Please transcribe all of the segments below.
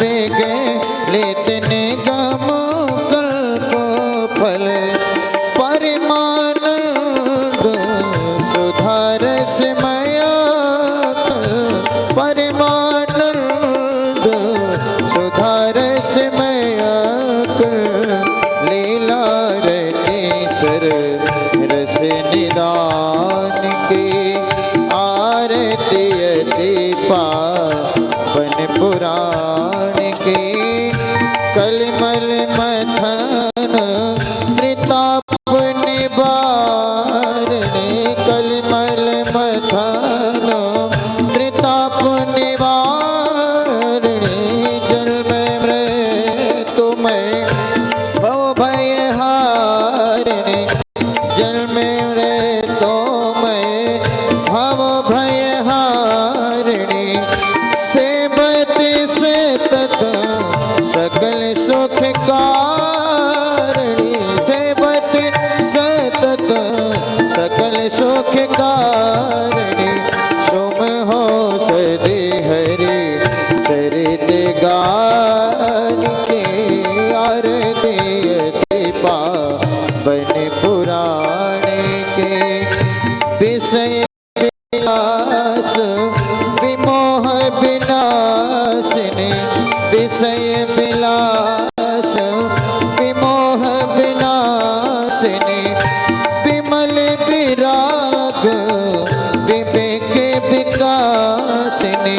बेगे लेतने गम कल्प फल परमानंद सुधारस मया परमानंद सुधारस मया लीला रति सर रस निदान की आरती अति पावन पुराण की कलिमल मथन त्रिताप निवारणे कलिमल मथन त्रिताप निवारणे जल में मृत्यु में भव भय हारणे जल में मृत्यु में भव भय हारणे सेवति से तत् सकल सुख कारणी सेवति सतत सकल सुख कारणी सुम हो सदे हरि चरित गान के आरती अति पावन पुराण के विषय विलास विमोह विनाशिनी विषय विलास विमोह विनाशिनी विमल विराग विवेक विकासिनी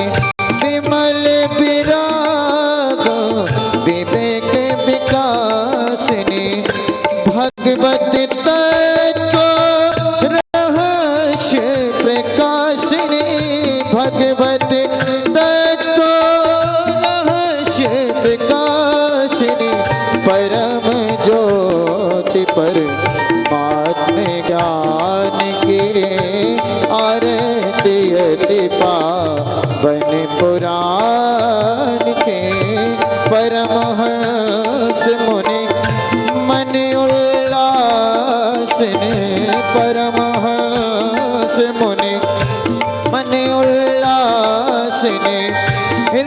विमल विराग विवेक विकासिनी भगवत तत्व रहस्य प्रकाशिनी भगवत तत्व रहस्य प्रकाशिनी परम ज्योति परमात्म ज्ञान के आरती अति पावन पुराण के परमहंस मुनि मन उल्लास ने परमहंस मुनि मन उल्लास ने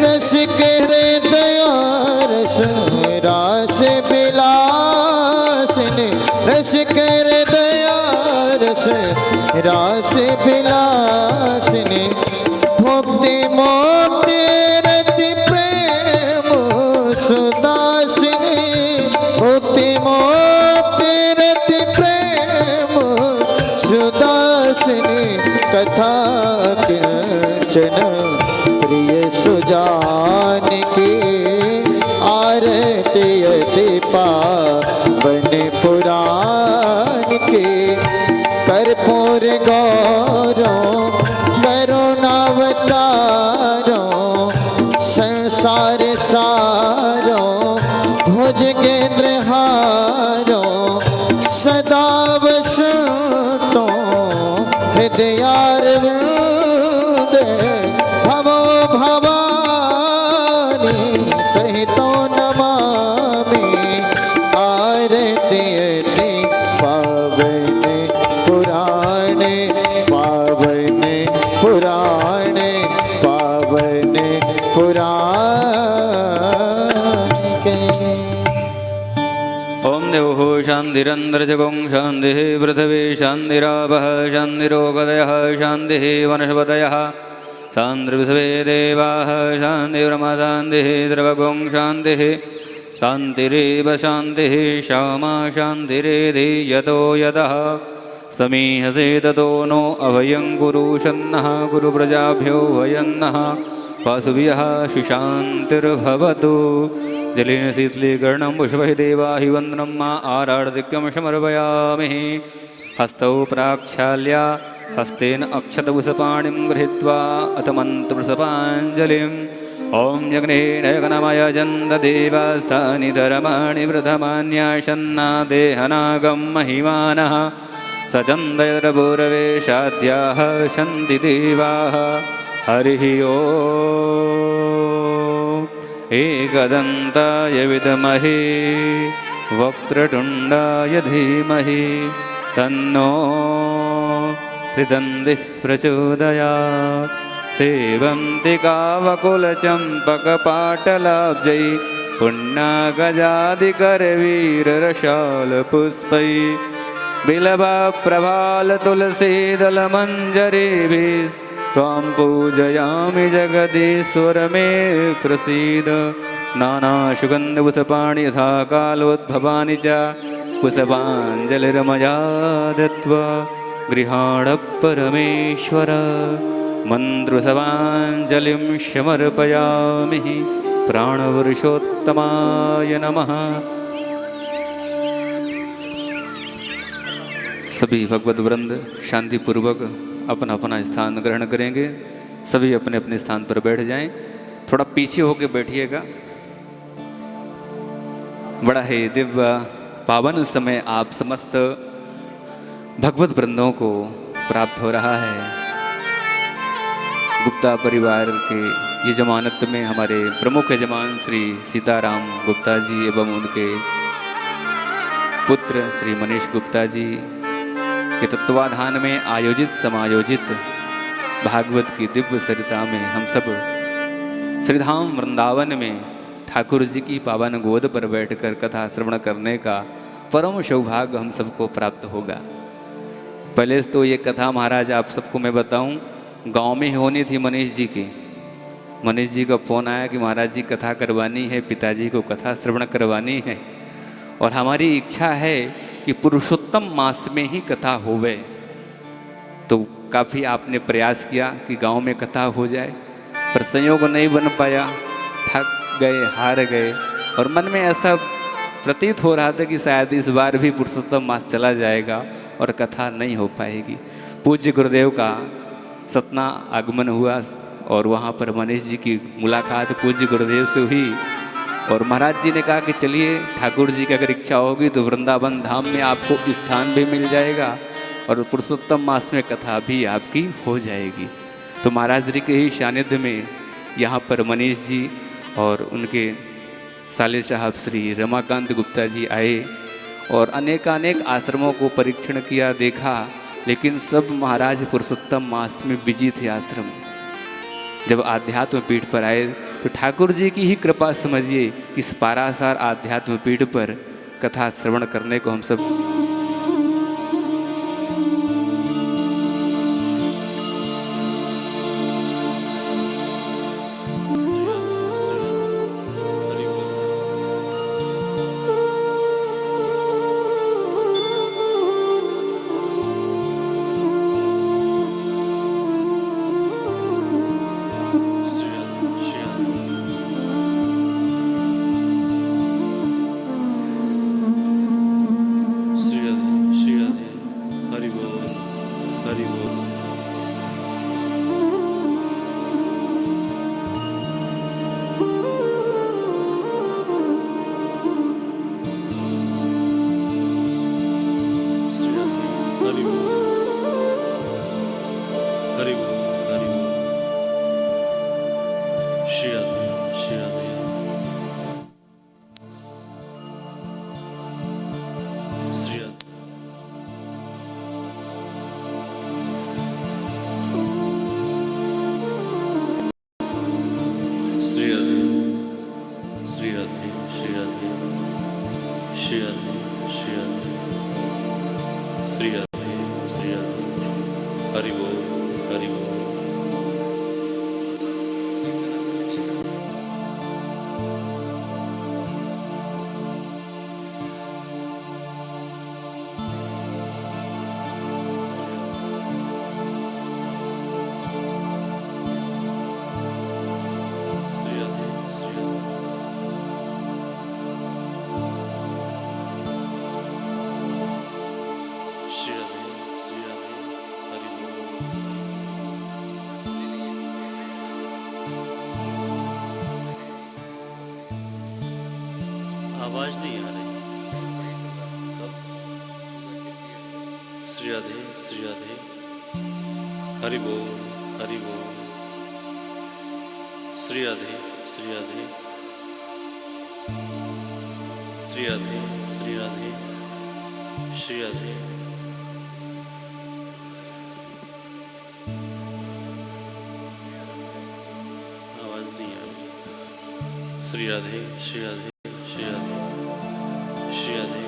रस के हृदय रस रास विलास ने रस के हृदय रस रास विलास ने भक्ति मोक्ति रति प्रेम सुदासिनी भक्ति मोक्ति रति प्रेम सुदासिनी कथा कीर्तन प्रिय सुजान की आरती अति पावन पुराण के कर्पूर गौरव करुणावतारो संसार सारो भुज केंद्र हारो सदा वसंतो हृदयारविंद भवो भवानी सहितो नमामि आरती अति पावन पुराण पावन पुराण पावन पुराण के ओम देवो शांतिरंद्रजगों शांति पृथ्वी शांतिरापः शांतिरोगदयः शांति वनस्पतयः शांतिर्विश्वे देवाः शांतिर्ब्रह्म शांतिः द्रवगों शांतिः शांतिरेव शांतिः श्यामा शांतिरेधि यतो यदः समीहसे ततो नो अभयं कुरु शन्नः गुरुप्रजाभ्यो भयन्नः वासुभ्यः सुशान्तिर्भवतु जलेन शीतलीकरणं पुष्पैः देवाहि वन्दनं मा आरार्धिक्यं समर्पयामि हस्तौ प्राक्षाल्य हस्तेन अक्षतपुष्पाणिं गृहीत्वा अथ मन्त्रपुष्पाञ्जलिम् ॐ यज्ञेन यज्ञमय चन्ददेवास्थानि धर्माणि प्रथमान्याशन्ना देहनागं महिमानः सचन्दयरपूर्वेशाद्याः सन्ति देवाः हरिः ओम् एकदन्ताय विद्महे वक्रतुण्डाय धीमहि तन्नो हृदन्तिः प्रचोदयात् सेवन्ति कावकुलचम्पकपाटलाब्जै पुण्यगजादिकरवीररशालपुष्पै बिलवप्रभालतुलसीदलमञ्जरीभिः त्वां पूजयामि जगदीश्वर मे प्रसीद। नानासुगन्धपुष्पाणि यथा कालोद्भवानि च पुष्पाञ्जलिर्मया दत्त्वा गृहाण परमेश्वर। मन्त्रुसवाञ्जलिं समर्पयामि प्राणपुरुषोत्तमाय नमः। सभी भगवत वृंद शांतिपूर्वक अपना अपना स्थान ग्रहण करेंगे। सभी अपने अपने स्थान पर बैठ जाएं। थोड़ा पीछे होकर बैठिएगा। बड़ा ही दिव्य पावन समय आप समस्त भगवत वृंदों को प्राप्त हो रहा है। गुप्ता परिवार के यजमानत्व में हमारे प्रमुख यजमान श्री सीताराम गुप्ता जी एवं उनके पुत्र श्री मनीष गुप्ता जी के तत्वाधान में आयोजित समायोजित भागवत की दिव्य सरिता में हम सब श्रीधाम वृंदावन में ठाकुर जी की पावन गोद पर बैठकर कथा श्रवण करने का परम सौभाग्य हम सबको प्राप्त होगा। पहले तो ये कथा महाराज आप सबको मैं बताऊं, गांव में होनी थी मनीष जी की। मनीष जी का फ़ोन आया कि महाराज जी कथा करवानी है, पिताजी को कथा श्रवण करवानी है और हमारी इच्छा है कि पुरुषोत्तम मास में ही कथा होवे। तो काफ़ी आपने प्रयास किया कि गांव में कथा हो जाए, पर संयोग नहीं बन पाया। थक गए, हार गए और मन में ऐसा प्रतीत हो रहा था कि शायद इस बार भी पुरुषोत्तम मास चला जाएगा और कथा नहीं हो पाएगी। पूज्य गुरुदेव का सतना आगमन हुआ और वहाँ पर मनीष जी की मुलाकात पूज्य गुरुदेव से हुई और महाराज जी ने कहा कि चलिए ठाकुर जी की अगर इच्छा होगी तो वृंदावन धाम में आपको स्थान भी मिल जाएगा और पुरुषोत्तम मास में कथा भी आपकी हो जाएगी। तो महाराज जी के ही सानिध्य में यहाँ पर मनीष जी और उनके साले साहब श्री रमाकांत गुप्ता जी आए और अनेकानेक आश्रमों को परीक्षण किया, देखा, लेकिन सब महाराज पुरुषोत्तम मास में बिजी थे आश्रम। जब आध्यात्म पीठ पर आए तो ठाकुर जी की ही कृपा समझिए, इस पारासार आध्यात्म पीठ पर कथा श्रवण करने को हम सब आवाज नहीं आ रही। श्री राधे, श्री राधे, हरि बोल, हरि बोल। श्री राधे, श्री राधे, श्री राधे, श्री राधे, श्री राधे। श्री राधे श्री राधे श्री राधे श्री राधे।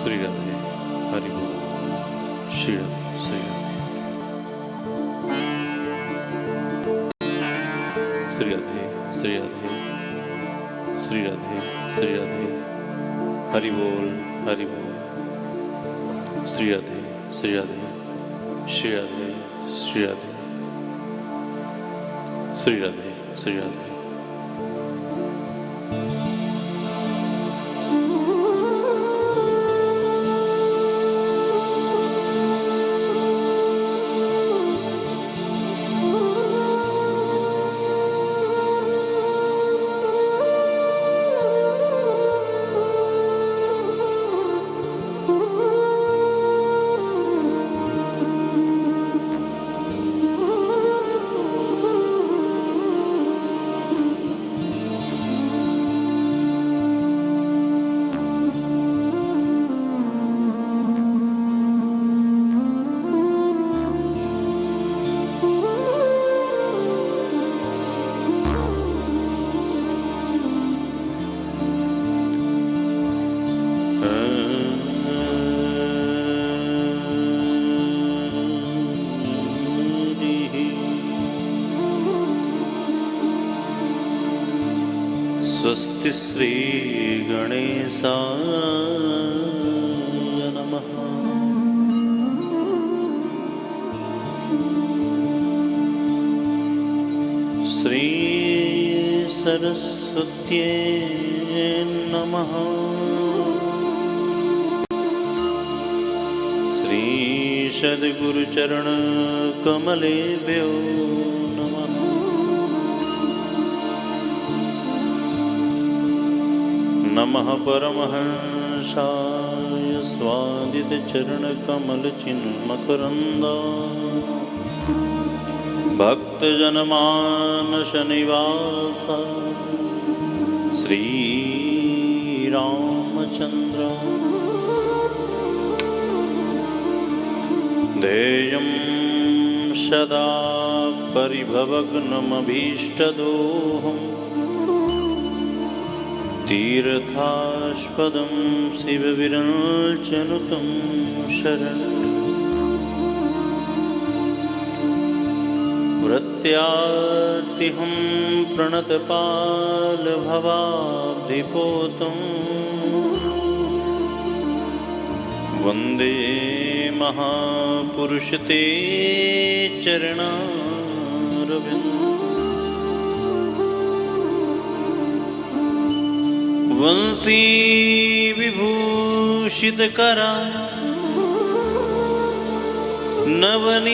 श्री राधे हरि बोल श्री राधे श्री राधे श्री राधे श्री राधे श्री राधे हरि बोल श्री राधे श्री राधे श्री राधे श्री राधे श्री राधे श्री राधे। स्वस्ति श्री गणेशाय नमः। श्री सरस्वत्यै नमः। श्री सद्गुरुचरण कमलेभ्यो नमः। नमः परमहंसाय स्वादितचरणकमलचिन्मकरन्दाय भक्तजनमानसनिवासाय श्रीरामचन्द्राय ध्येयं सदा परिभवग्नमभीष्टदोहम् तीर्थास्पदं शिवविरञ्चनुतं शरणं प्रत्यार्तिहं प्रणतपालभवाब्धिपोतं वन्दे महापुरुषते चरणारविन्दम् वंशी विभूषितकरा नवनीरदाभा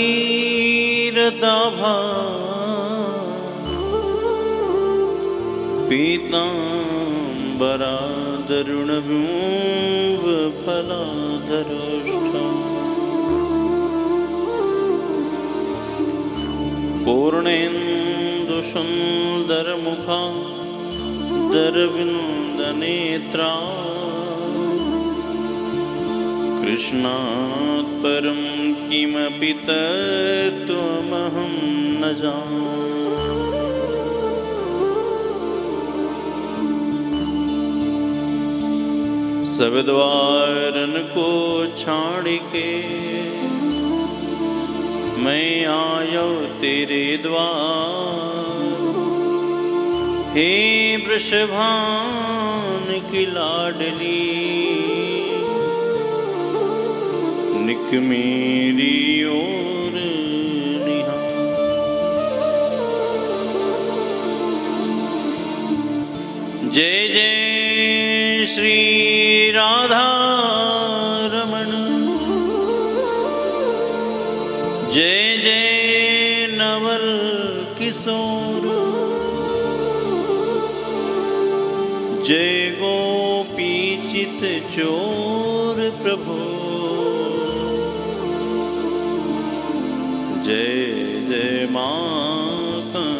पीताम्बरादरुणबिम्बफलाधरोष्ठम् पूर्णेन्दुसुन्दरमुखा दरविन्दनेत्रा कृष्णात् परं किमपि तत्त्वमहं न जाने। सब द्वारन को छाड़ के मैं आयो तेरे द्वार। हे वृषभान की लाडली, निक मेरी ओर निहार। जय जय श्री राधा रमण, जय जय नवल किशोर, जय गोपी चित चोर प्रभु, जय जय माखन।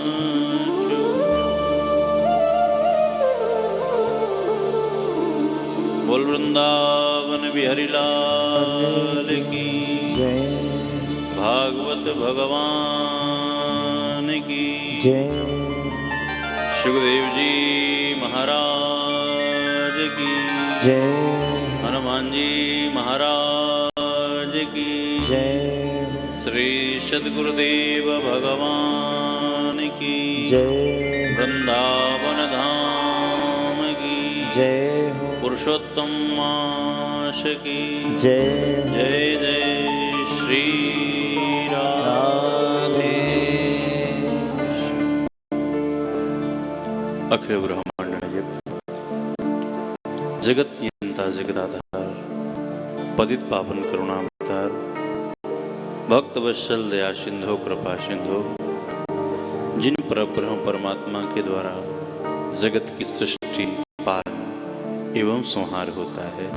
बोल वृंदावन बिहारी लाल की जय, भागवत भगवान की जय, सुखदेव जी महाराज की जय, हनुमान जी महाराज की जय, श्री सद्गुरुदेव भगवान की जय, वृंदावन धाम की जय हो, पुरुषोत्तम मास की जय, जय जय श्री राधे। अखिल ब्रह्मांड जगत नियंता जगदाधार, पतित पावन करुणावतार, भक्त वत्सल दया सिंधु कृपा सिंधु, जिन परब्रह्म परमात्मा के द्वारा जगत की सृष्टि पालन एवं संहार होता है,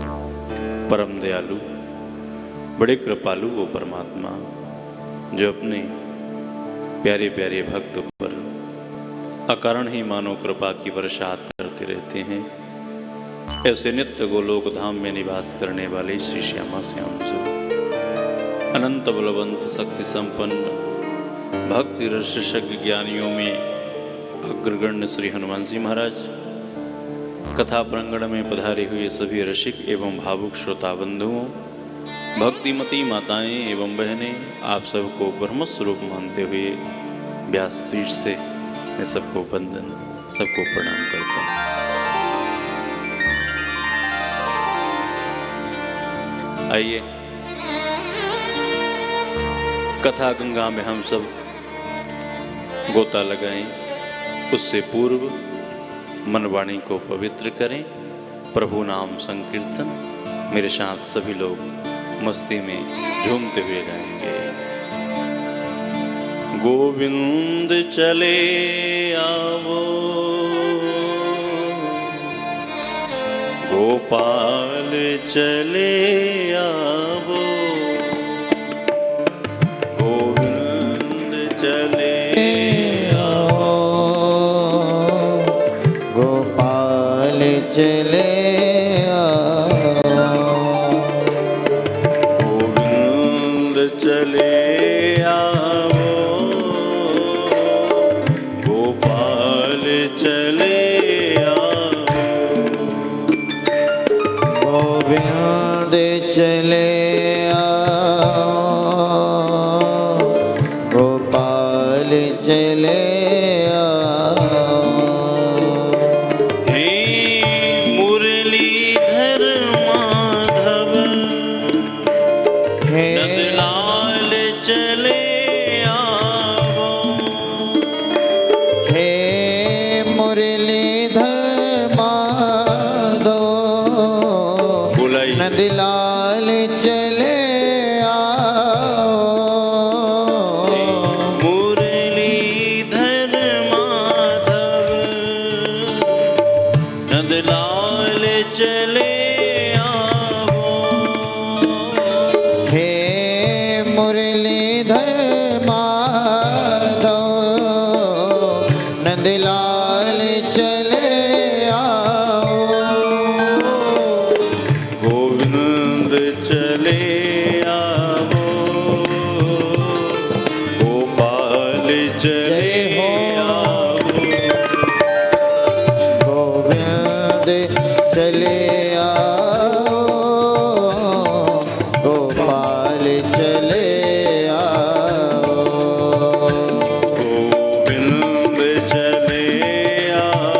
परम दयालु बड़े कृपालु वो परमात्मा जो अपने प्यारे प्यारे भक्त पर अकारण ही मानो कृपा की वर्षा करते रहते हैं, ऐसे नित्य गोलोक धाम में निवास करने वाले श्री श्यामा श्याम जी, अनंत बलवंत शक्ति संपन्न भक्ति रसज्ञ ज्ञानियों में अग्रगण्य श्री हनुमान जी महाराज, कथा प्रांगण में पधारे हुए सभी रसिक एवं भावुक श्रोता बंधुओं, भक्तिमती माताएं एवं बहनें, आप सबको ब्रह्म स्वरूप मानते हुए व्यासपीठ से मैं सबको वंदन, सबको प्रणाम करता हूँ। आइए कथा गंगा में हम सब गोता लगाएं, उससे पूर्व मन वाणी को पवित्र करें, प्रभु नाम संकीर्तन मेरे साथ सभी लोग मस्ती में झूमते हुए गाएंगे। गोविंद चले आवो, गोपाल चले आवो, गोविंद चले आओ, गोपाल चले आओ, गोविंद चले आवो, गोपाल चले आवो, गोविंद चले आओ, गोपाल चले आओ। हे मुरलीधर माधव, हे नंदलाल चले आवो, हे मुरलीधर माधव, बुलाई नंदलाल चले आओ, मुरलीधर माधव, नंदलाल चले आवो, हे मुरलीधर माधव, नंदलाल चले आओ, गोविंद चले आवो, गोपाल चले आवो, गोविंद चले आओ, गोपाल चले आओ, गोविंद चले आवो,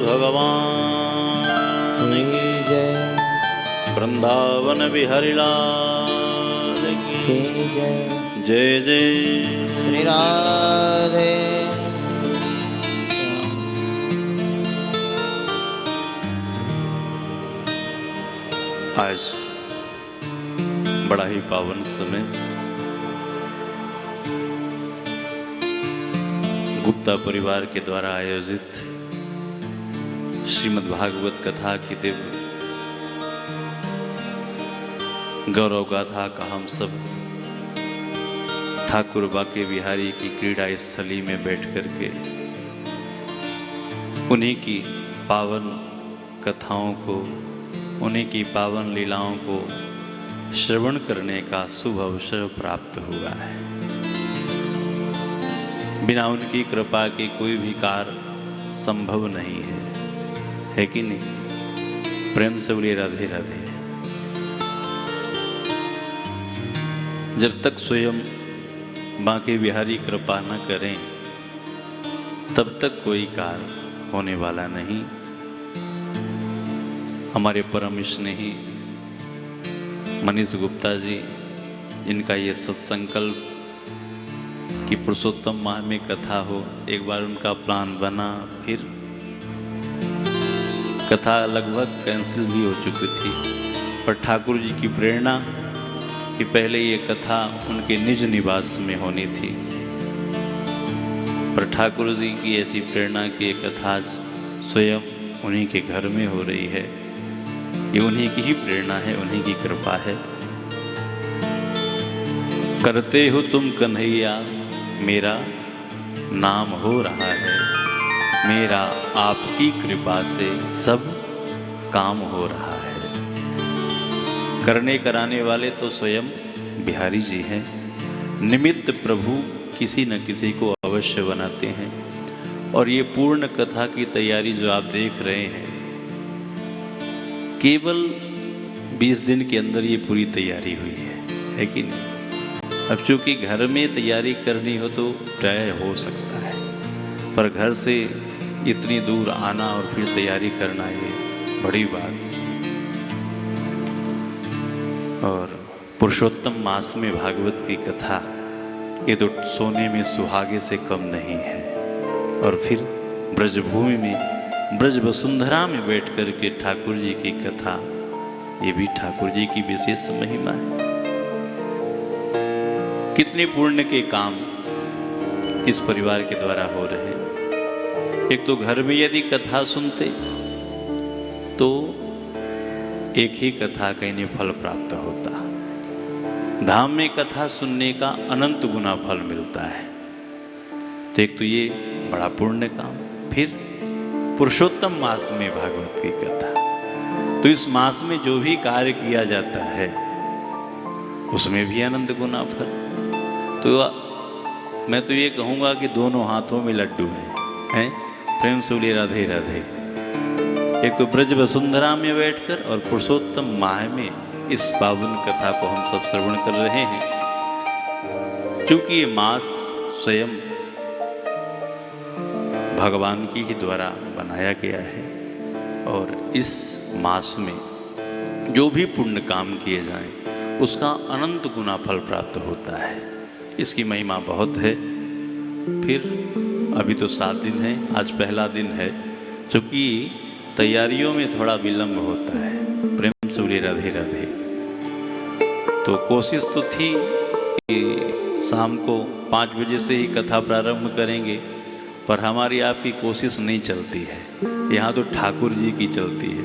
भगवान की जय वृंदावन बिहारी लाल की जय जय जय श्री राधे आज बड़ा ही पावन समय गुप्ता परिवार के द्वारा आयोजित श्रीमद् भागवत कथा की दिव्य गौरव गाथा का हम सब ठाकुर बाके बिहारी की क्रीड़ा स्थली में बैठ करके उन्हीं की पावन कथाओं को, उन्हीं की पावन लीलाओं को श्रवण करने का शुभ अवसर प्राप्त हुआ है। बिना उनकी कृपा के कोई भी कार्य संभव नहीं है कि नहीं? प्रेम से बोलिए राधे राधे। जब तक स्वयं बांके बिहारी कृपा न करें तब तक कोई कार्य होने वाला नहीं। हमारे परम स्नेही मनीष गुप्ता जी, इनका ये सत्संकल्प कि पुरुषोत्तम माह में कथा हो, एक बार उनका प्लान बना, फिर कथा लगभग कैंसिल भी हो चुकी थी, पर ठाकुर जी की प्रेरणा कि पहले ये कथा उनके निज निवास में होनी थी, पर ठाकुर जी की ऐसी प्रेरणा कि ये कथा स्वयं उन्हीं के घर में हो रही है। ये उन्हीं की ही प्रेरणा है, उन्हीं की कृपा है। करते हो तुम कन्हैया मेरा नाम हो रहा है, मेरा आपकी कृपा से सब काम हो रहा है। करने कराने वाले तो स्वयं बिहारी जी हैं। निमित्त प्रभु किसी न किसी को अवश्य बनाते हैं। और ये पूर्ण कथा की तैयारी जो आप देख रहे हैं, केवल 20 दिन के अंदर ये पूरी तैयारी हुई है कि नहीं? अब चूंकि घर में तैयारी करनी हो तो प्राय हो सकता है, पर घर से इतनी दूर आना और फिर तैयारी करना ये बड़ी बात। और पुरुषोत्तम मास में भागवत की कथा ये तो सोने में सुहागे से कम नहीं है। और फिर ब्रजभूमि में ब्रज वसुंधरा में बैठ कर के ठाकुर जी की कथा, ये भी ठाकुर जी की विशेष महिमा है। कितने पुण्य के काम इस परिवार के द्वारा हो रहे हैं। एक तो घर में यदि कथा सुनते तो एक ही कथा का इन्हें फल प्राप्त होता, धाम में कथा सुनने का अनंत गुना फल मिलता है। तो एक तो ये बड़ा पुण्य काम, फिर पुरुषोत्तम मास में भागवत की कथा, तो इस मास में जो भी कार्य किया जाता है उसमें भी अनंत गुना फल। तो मैं तो ये कहूँगा कि दोनों हाथों में लड्डू हैं? प्रेम से बोलिए राधे राधे। एक तो ब्रज वसुंधरा में बैठकर और पुरुषोत्तम माह में इस पावन कथा को हम सब श्रवण कर रहे हैं। क्योंकि ये मास स्वयं भगवान की ही द्वारा बनाया गया है, और इस मास में जो भी पुण्य काम किए जाएं उसका अनंत गुना फल प्राप्त होता है। इसकी महिमा बहुत है। फिर अभी तो 7 दिन है, आज पहला दिन है, क्योंकि तैयारियों में थोड़ा विलम्ब होता है। प्रेम से बोलिए राधे राधे। तो कोशिश तो थी कि शाम को 5 बजे से ही कथा प्रारंभ करेंगे, पर हमारी आपकी कोशिश नहीं चलती है। यहाँ तो ठाकुर जी की चलती है,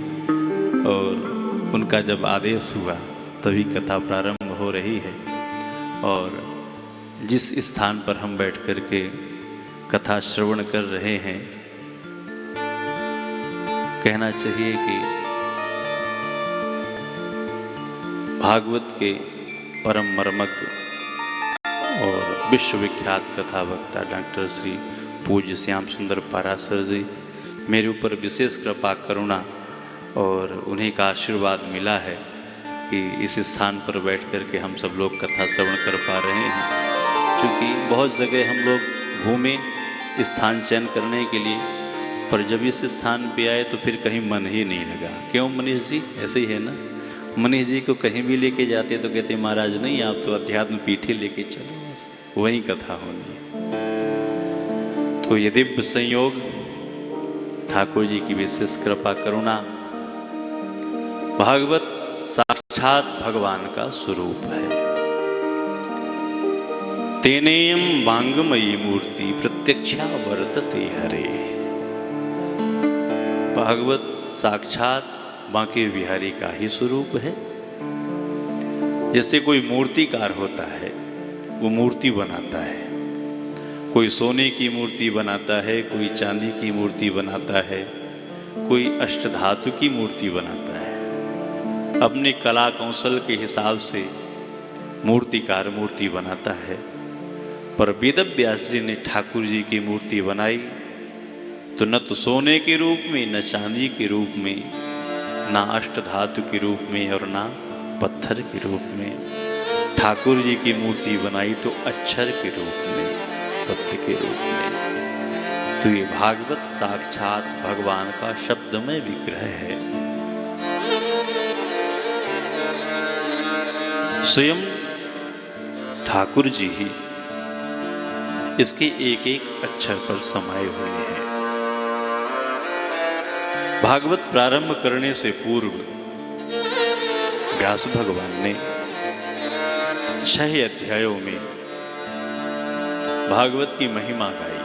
और उनका जब आदेश हुआ तभी कथा प्रारंभ हो रही है। और जिस स्थान पर हम बैठ कर के कथा श्रवण कर रहे हैं, कहना चाहिए कि भागवत के परम मर्मज्ञ और विश्वविख्यात कथा वक्ता डॉक्टर श्री पूज्य श्याम सुंदर पाराशर जी, मेरे ऊपर विशेष कृपा करुणा और उन्हीं का आशीर्वाद मिला है कि इस स्थान पर बैठ कर के हम सब लोग कथा श्रवण कर पा रहे हैं। क्योंकि बहुत जगह हम लोग घूमे स्थान चयन करने के लिए, पर जब इस स्थान पे आए तो फिर कहीं मन ही नहीं लगा। क्यों मनीष जी? ऐसे ही है ना, मनीष जी को कहीं भी लेके जाते तो कहते महाराज नहीं, आप तो अध्यात्म पीठे लेके चलो, बस वही कथा होनी है। तो ये दिव्य संयोग ठाकुर जी की विशेष कृपा करुणा, भागवत साक्षात भगवान का स्वरूप है। तेनेयम वांगमयी मूर्ति प्रत्यक्षा वर्तते हरे। भागवत साक्षात बांके बिहारी का ही स्वरूप है। जैसे कोई मूर्तिकार होता है, वो मूर्ति बनाता है, कोई सोने की मूर्ति बनाता है, कोई चांदी की मूर्ति बनाता है, कोई अष्टधातु की मूर्ति बनाता है। अपने कला कौशल के हिसाब से मूर्तिकार मूर्ति बनाता है। पर वेदव्यास जी ने ठाकुर जी की मूर्ति बनाई तो न तो सोने के रूप में, न चांदी के रूप में, ना अष्टधातु के रूप में और ना पत्थर के रूप में। ठाकुर जी की मूर्ति बनाई तो अक्षर के रूप में, सत्य के रूप में। तो ये भागवत साक्षात भगवान का शब्दमय विग्रह है। स्वयं ठाकुर जी ही इसके एक एक अक्षर पर समाये हुए हैं। भागवत प्रारंभ करने से पूर्व व्यास भगवान ने 6 अध्यायों में भागवत की महिमा गाई।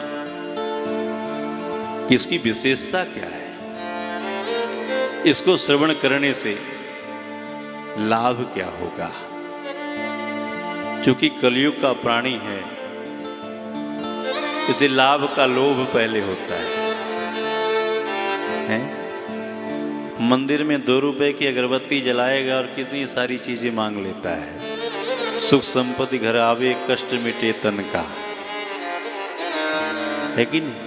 इसकी विशेषता क्या है, इसको श्रवण करने से लाभ क्या होगा। क्योंकि कलयुग का प्राणी है, इसे लाभ का लोभ पहले होता है? मंदिर में 2 रुपए की अगरबत्ती जलाएगा और कितनी सारी चीजें मांग लेता है। सुख संपत्ति घर आवे, कष्ट मिटे तन का, है कि नहीं?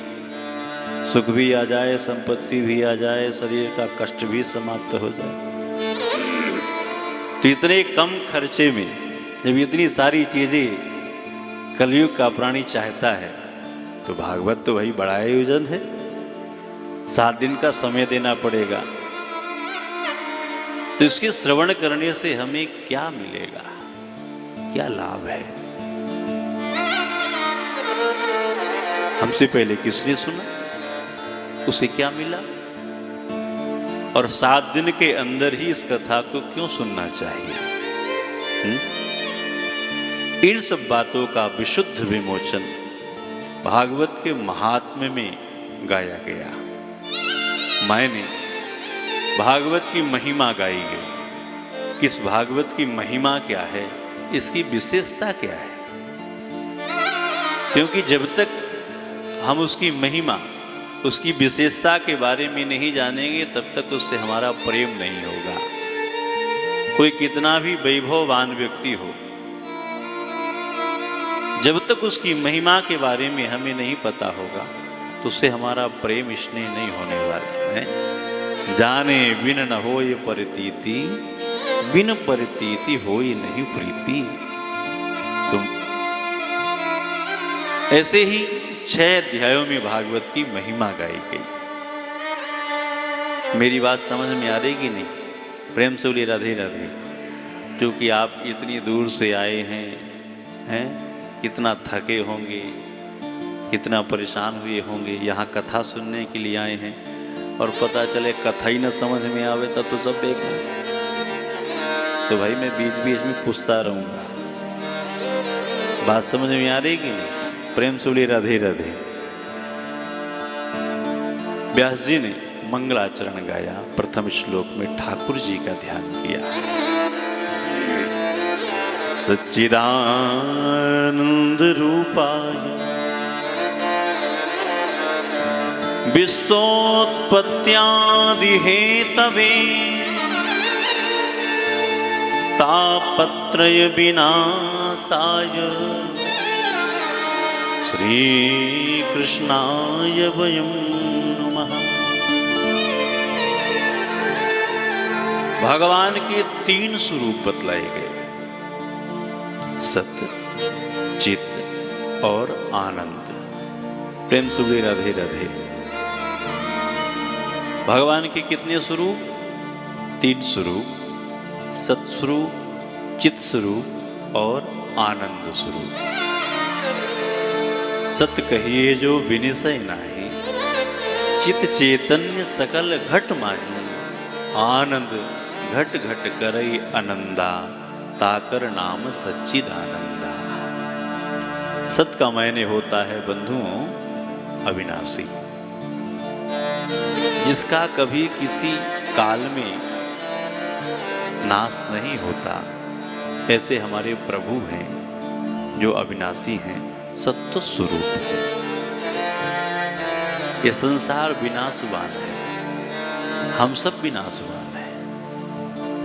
सुख भी आ जाए, संपत्ति भी आ जाए, शरीर का कष्ट भी समाप्त हो जाए। तो इतने कम खर्चे में जब इतनी सारी चीजें कलयुग का प्राणी चाहता है, तो भागवत तो वही बड़ा आयोजन है। 7 दिन का समय देना पड़ेगा। तो इसके श्रवण करने से हमें क्या मिलेगा, क्या लाभ है? हमसे पहले किसने सुना, उसे क्या मिला, और 7 दिन के अंदर ही इस कथा को क्यों सुनना चाहिए? इन सब बातों का विशुद्ध विमोचन भागवत के महात्म्य में गाया गया। मैंने भागवत की महिमा गाई गई। किस भागवत की महिमा क्या है, इसकी विशेषता क्या है? क्योंकि जब तक हम उसकी महिमा, उसकी विशेषता के बारे में नहीं जानेंगे, तब तक उससे हमारा प्रेम नहीं होगा। कोई कितना भी वैभववान व्यक्ति हो, जब तक उसकी महिमा के बारे में हमें नहीं पता होगा, तो उससे हमारा प्रेम स्नेह नहीं होने वाला है। जाने बिन न होय परितीति, बिन परितीति होय नहीं प्रीति। तुम ऐसे ही 6 अध्यायों में भागवत की महिमा गाई गई। मेरी बात समझ में आ रही कि नहीं? प्रेम से बोलिए राधे राधे। क्योंकि आप इतनी दूर से आए हैं, कितना थके होंगे, कितना परेशान हुए होंगे, यहाँ कथा सुनने के लिए आए हैं, और पता चले कथा ही न समझ में आवे, तब तो सब बेकार। तो भाई मैं बीच बीच में पूछता रहूँगा। बात समझ में आ रही कि नहीं? प्रेम से बोलिए राधे राधे। व्यास जी ने मंगलाचरण गाया। प्रथम श्लोक में ठाकुर जी का ध्यान किया। सच्चिदानंद रूपाय विश्वोत्पत्त्यादि हेतवे तापत्रय विनाशाय श्री कृष्णाय वयं नमः। भगवान के 3 स्वरूप बतलाए गए, सत्य, चित्त और आनंद। प्रेम से बोलिए राधे राधे। भगवान के कितने स्वरूप? 3 स्वरूप, सत्स्वरूप, चित स्वरूप और आनंद स्वरूप। सत कहिए जो विनिसय नाही, चित चैतन्य सकल घट माही, आनंद घट घट करई आनंदा, ताकर नाम सच्चिदानंदा। सत का मायने होता है बंधुओं अविनाशी, जिसका कभी किसी काल में नाश नहीं होता। ऐसे हमारे प्रभु हैं जो अविनाशी हैं, सत्य स्वरूप है। ये संसार विनाशवान है, हम सब विनाशवान हैं।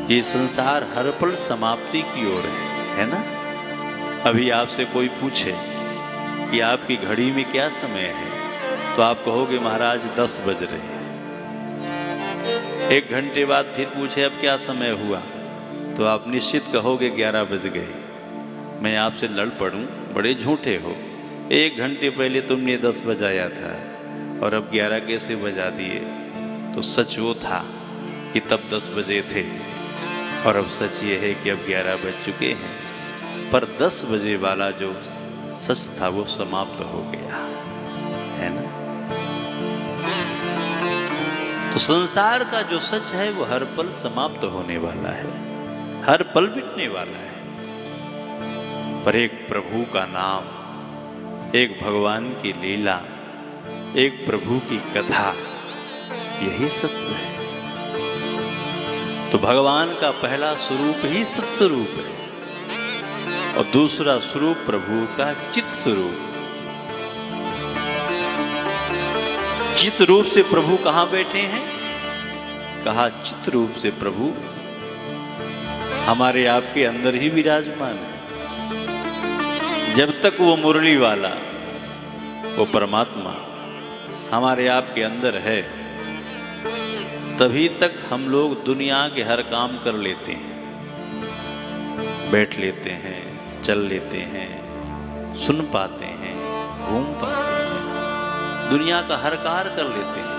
ये संसार हर पल समाप्ति की ओर है ना? अभी आपसे कोई पूछे कि आपकी घड़ी में क्या समय है, तो आप कहोगे महाराज 10 बज रहे हैं। 1 घंटे बाद फिर पूछे अब क्या समय हुआ, तो आप निश्चित कहोगे 11 बज गए। मैं आपसे लड़ पड़ूं, बड़े झूठे हो। 1 घंटे पहले तुमने 10 बजाया था और अब 11 कैसे बजा दिए? तो सच वो था कि तब 10 बजे थे और अब सच ये है कि अब 11 बज चुके हैं। पर 10 बजे वाला जो सच था वो समाप्त हो गया, है ना? तो संसार का जो सच है वो हर पल समाप्त होने वाला है, हर पल मिटने वाला है। पर एक प्रभु का नाम, एक भगवान की लीला, एक प्रभु की कथा, यही सत्य है। तो भगवान का पहला स्वरूप ही सत्स्वरूप है और दूसरा स्वरूप प्रभु का चित स्वरूप। चित रूप से प्रभु कहां बैठे हैं? कहा चित रूप से प्रभु हमारे आपके अंदर ही विराजमान है। जब तक वो मुरली वाला, वो परमात्मा हमारे आपके अंदर है, तभी तक हम लोग दुनिया के हर काम कर लेते हैं, बैठ लेते हैं, चल लेते हैं, सुन पाते हैं, घूम पाते हैं, दुनिया का हर कार्य कर लेते हैं,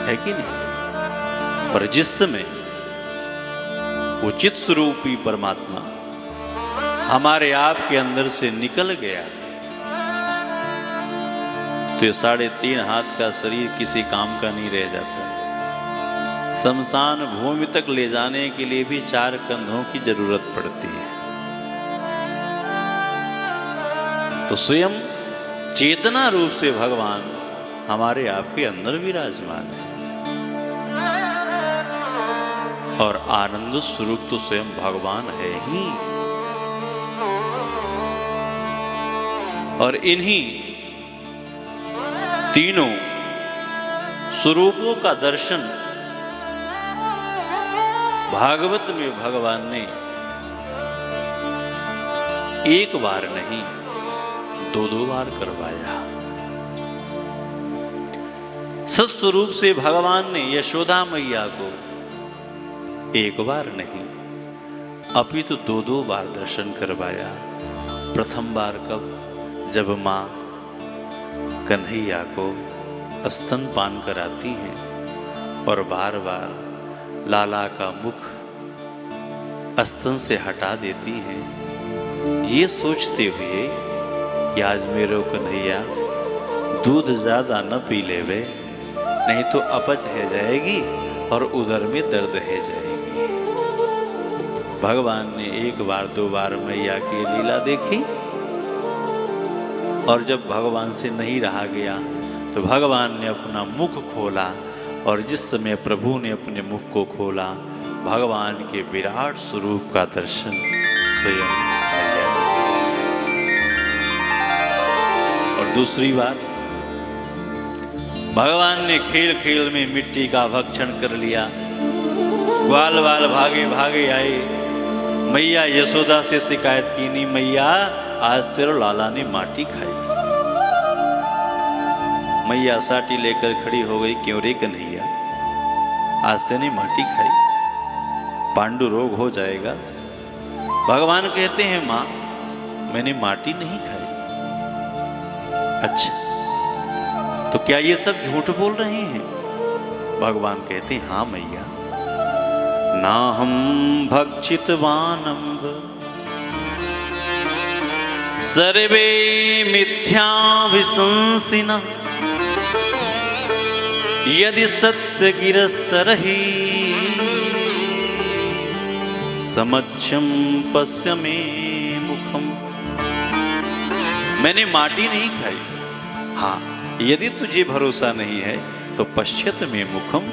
है कि नहीं? पर जिस समय वो चित स्वरूपी परमात्मा हमारे आप के अंदर से निकल गया, तो ये 3.5 हाथ का शरीर किसी काम का नहीं रह जाता। शमशान भूमि तक ले जाने के लिए भी 4 कंधों की जरूरत पड़ती है। तो स्वयं चेतना रूप से भगवान हमारे आपके अंदर विराजमान है और आनंद स्वरूप तो स्वयं भगवान है ही। और इन्हीं तीनों स्वरूपों का दर्शन भागवत में भगवान ने एक बार नहीं 2 बार करवाया। सत्स्वरूप से भगवान ने यशोदा मैया को एक बार नहीं अपितु 2 बार दर्शन करवाया। प्रथम बार कब? जब माँ कन्हैया को स्तनपान कराती हैं और बार बार लाला का मुख स्तन से हटा देती हैं, ये सोचते हुए कि आज मेरो कन्हैया दूध ज्यादा न पी लेवे, नहीं तो अपच है जाएगी और उदर में दर्द है जाएगी। भगवान ने 1 बार 2 बार मैया की लीला देखी और जब भगवान से नहीं रहा गया तो भगवान ने अपना मुख खोला और जिस समय प्रभु ने अपने मुख को खोला, भगवान के विराट स्वरूप का दर्शन स्वयं मैया ने। और दूसरी बार भगवान ने खेल खेल में मिट्टी का भक्षण कर लिया। ग्वाल वाल भागे भागे आए, मैया यशोदा से शिकायत की, नहीं मैया आज तेरे लाला ने माटी खाई। मैया साटी लेकर खड़ी हो गई, क्यों रे कन्हैया आज तेने माटी खाई, पांडु रोग हो जाएगा। भगवान कहते हैं माँ मैंने माटी नहीं खाई। अच्छा तो क्या ये सब झूठ बोल रहे हैं? भगवान कहते हैं, हाँ मैया, ना हम भक्षितवानंब सर्वे मिथ्याभिशंसिना यदि सत्य गिरस्तरहि समक्षम पश्य मे मुखम। मैंने माटी नहीं खाई। हाँ, यदि तुझे भरोसा नहीं है तो पश्यत में मुखम,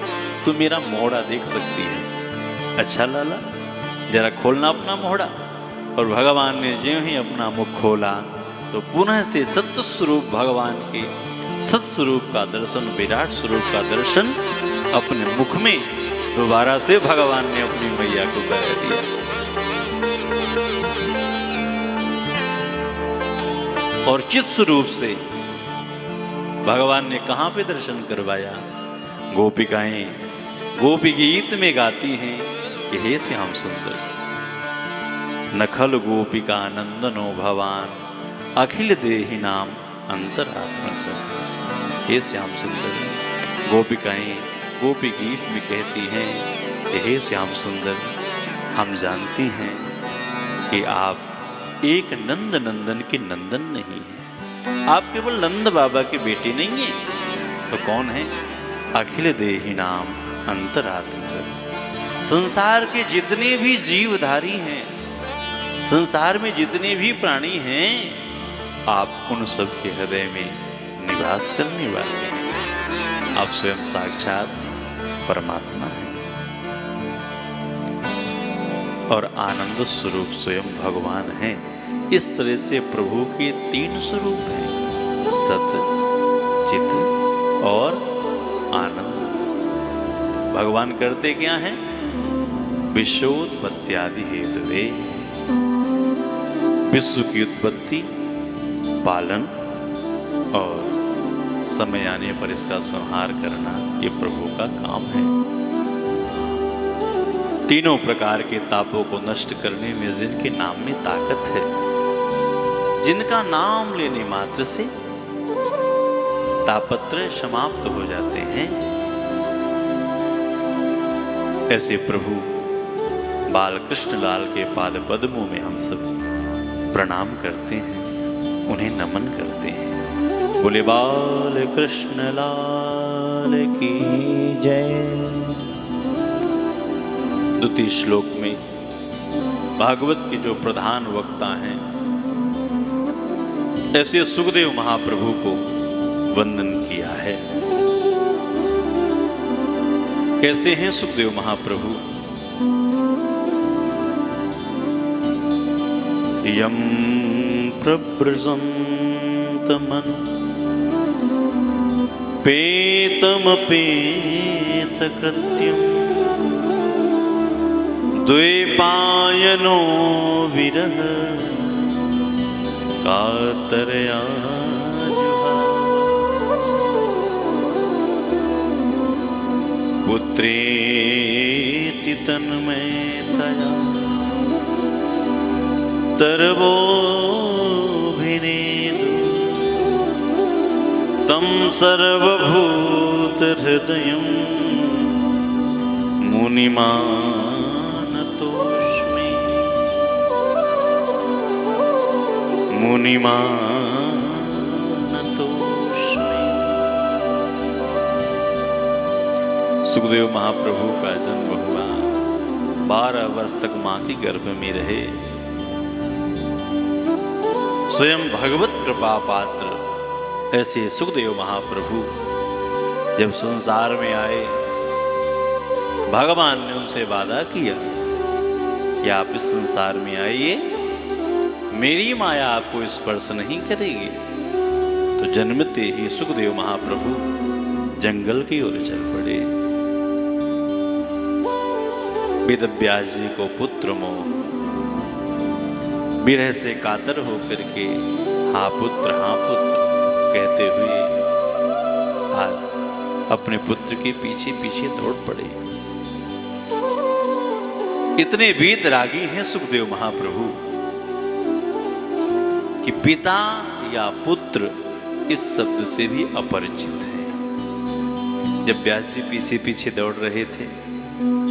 तू मेरा मोहड़ा देख सकती है। अच्छा लाला, जरा खोलना अपना मोहड़ा। और भगवान ने ज्यों ही अपना मुख खोला तो पुनः से सत्य स्वरूप भगवान के सत्स्वरूप का दर्शन, विराट स्वरूप का दर्शन अपने मुख में दोबारा से भगवान ने अपनी मैया को करा दिया। और चित स्वरूप से भगवान ने कहां पे दर्शन करवाया? गोपिकाएं गोपी गीत में गाती हैं कि हे श्याम सुंदर, नखल गोपिका नंदनो भवान अखिल देहि नाम अंतरात्मा। हे श्याम सुंदर, गोपिकाएं गोपी गीत में कहती हैं कि हे श्याम सुंदर, हम जानती हैं कि आप एक नंद नंदन के नंदन नहीं हैं। आप केवल नंद बाबा के बेटे नहीं हैं, तो कौन है? अखिल देहि नाम अंतरात्मा। संसार के जितने भी जीवधारी हैं, संसार में जितने भी प्राणी हैं, आप उन सब के हृदय में निवास करने वाले हैं। आप स्वयं साक्षात परमात्मा हैं और आनंद स्वरूप स्वयं भगवान हैं। इस तरह से प्रभु के 3 स्वरूप हैं, सत्य, चित और आनंद। भगवान करते क्या हैं? विश्वोत्पत्त्यादि हेतुवे, विश्व की उत्पत्ति, पालन और समय आने पर इसका संहार करना, ये प्रभु का काम है। तीनों प्रकार के तापों को नष्ट करने में जिनके नाम में ताकत है, जिनका नाम लेने मात्र से तापत्रय समाप्त हो जाते हैं, ऐसे प्रभु बालकृष्ण लाल के पाद पद्मों में हम सब प्रणाम करते हैं, उन्हें नमन करते हैं। बोले बाल कृष्ण लाल की जय। द्वितीय श्लोक में भागवत के जो प्रधान वक्ता हैं, ऐसे सुखदेव महाप्रभु को वंदन किया है। कैसे हैं सुखदेव महाप्रभु? यम प्रव्रजन्तमनु पेतमपेतकृत्यं द्वैपायनो विरह कातरया जुहाव। पुत्रेति तन्मयतया तरवोभिनेदु तं सर्वभूतहृदयं मुनिमानतोऽस्मि। मुनिमानतोऽस्मि। सुखदेव महाप्रभु का जन्म हुआ, 12 वर्ष तक मां की गर्भ में रहे। स्वयं भगवत कृपा पात्र ऐसे सुखदेव महाप्रभु जब संसार में आए, भगवान ने उनसे वादा किया कि आप इस संसार में आइए, मेरी माया आपको स्पर्श नहीं करेगी। तो जन्मते ही सुखदेव महाप्रभु जंगल की ओर चल पड़े। वेदव्यास जी को पुत्र मोह, विरह से कातर होकर के हाँ पुत्र कहते हुए आज अपने पुत्र के पीछे पीछे दौड़ पड़े। इतने वीतरागी हैं सुखदेव महाप्रभु कि पिता या पुत्र इस शब्द से भी अपरिचित है। जब व्यास जी पीछे पीछे दौड़ रहे थे,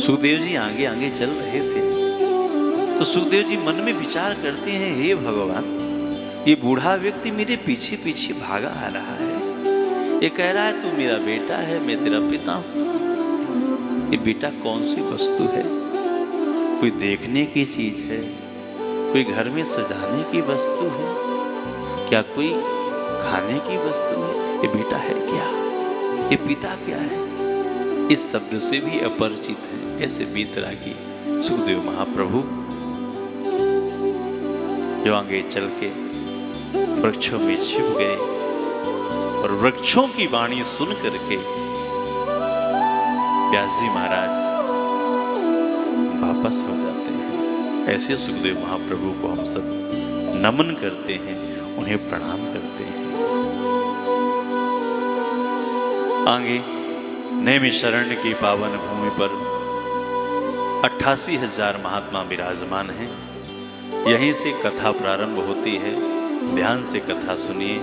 सुखदेव जी आगे आगे चल रहे थे, तो सुखदेव जी मन में विचार करते हैं, हे भगवान, ये बूढ़ा व्यक्ति मेरे पीछे पीछे भागा आ रहा है। ये कह रहा है तू मेरा बेटा है, मैं तेरा पिता हूं। ये बेटा कौन सी वस्तु है? कोई देखने की चीज है? कोई घर में सजाने की वस्तु है? क्या कोई खाने की वस्तु है? ये बेटा है क्या? ये पिता क्या है? इस शब्द से भी अपरिचित है। ऐसे बीतरागी सुखदेव महाप्रभु जो आगे चल के वृक्षों में छिप गए और वृक्षों की वाणी सुन करके व्यास जी महाराज वापस हो जाते हैं। ऐसे सुखदेव महाप्रभु को हम सब नमन करते हैं, उन्हें प्रणाम करते हैं। आगे नैमिषारण्य की पावन भूमि पर 88,000 महात्मा विराजमान हैं। यहीं से कथा प्रारंभ होती है। ध्यान से कथा सुनिए,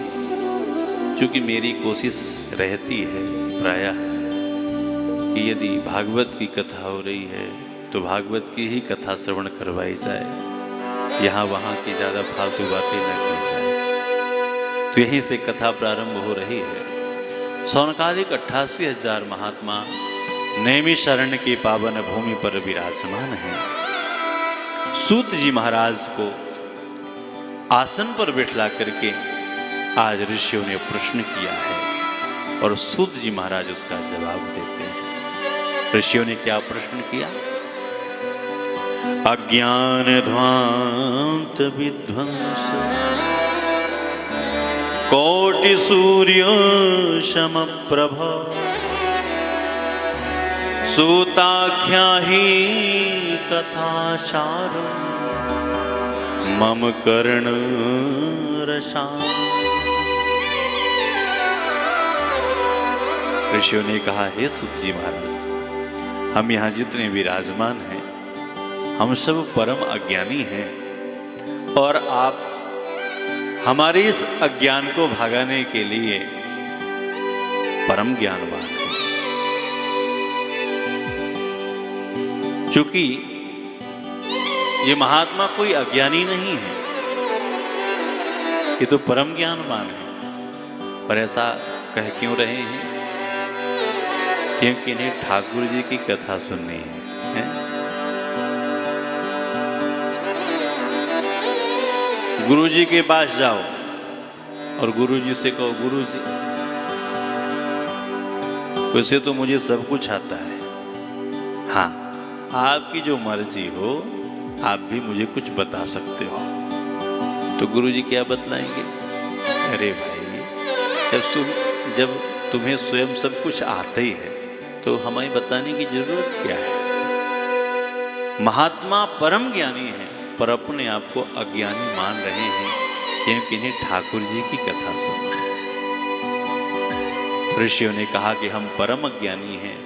क्योंकि मेरी कोशिश रहती है प्रायः कि यदि भागवत की कथा हो रही है तो भागवत की ही कथा श्रवण करवाई जाए, यहाँ वहाँ की ज़्यादा फालतू बातें न की जाए। तो यहीं से कथा प्रारंभ हो रही है। सौनकालिक 88,000 महात्मा नैमिषारण्य की पावन भूमि पर विराजमान हैं। सूत जी महाराज को आसन पर बैठला करके आज ऋषियों ने प्रश्न किया है और सूत जी महाराज उसका जवाब देते हैं। ऋषियों ने क्या प्रश्न किया? अज्ञान ध्वांत विध्वंस कोटि सूर्य शम प्रभ सूताख्या ही कथाचार मम कर्ण रसा। ऋषियों ने कहा, हे सूत जी महाराज, हम यहाँ जितने विराजमान हैं हम सब परम अज्ञानी हैं और आप हमारे इस अज्ञान को भगाने के लिए परम ज्ञानवान हैं। क्योंकि ये महात्मा कोई अज्ञानी नहीं है, ये तो परम ज्ञानवान है। पर ऐसा कह क्यों रहे हैं? क्योंकि इन्हें ठाकुर जी की कथा सुननी है? गुरु जी के पास जाओ और गुरु जी से कहो, गुरु जी वैसे तो मुझे सब कुछ आता है, हाँ आपकी जो मर्जी हो आप भी मुझे कुछ बता सकते हो। तो गुरु जी क्या बतलाएंगे? अरे भाई, जब तुम्हें स्वयं सब कुछ आता ही है तो हमें बताने की जरूरत क्या है? महात्मा परम ज्ञानी हैं पर अपने आप को अज्ञानी मान रहे हैं क्योंकि इन्हें ठाकुर जी की कथा सुननी है। ऋषियों ने कहा कि हम परम अज्ञानी हैं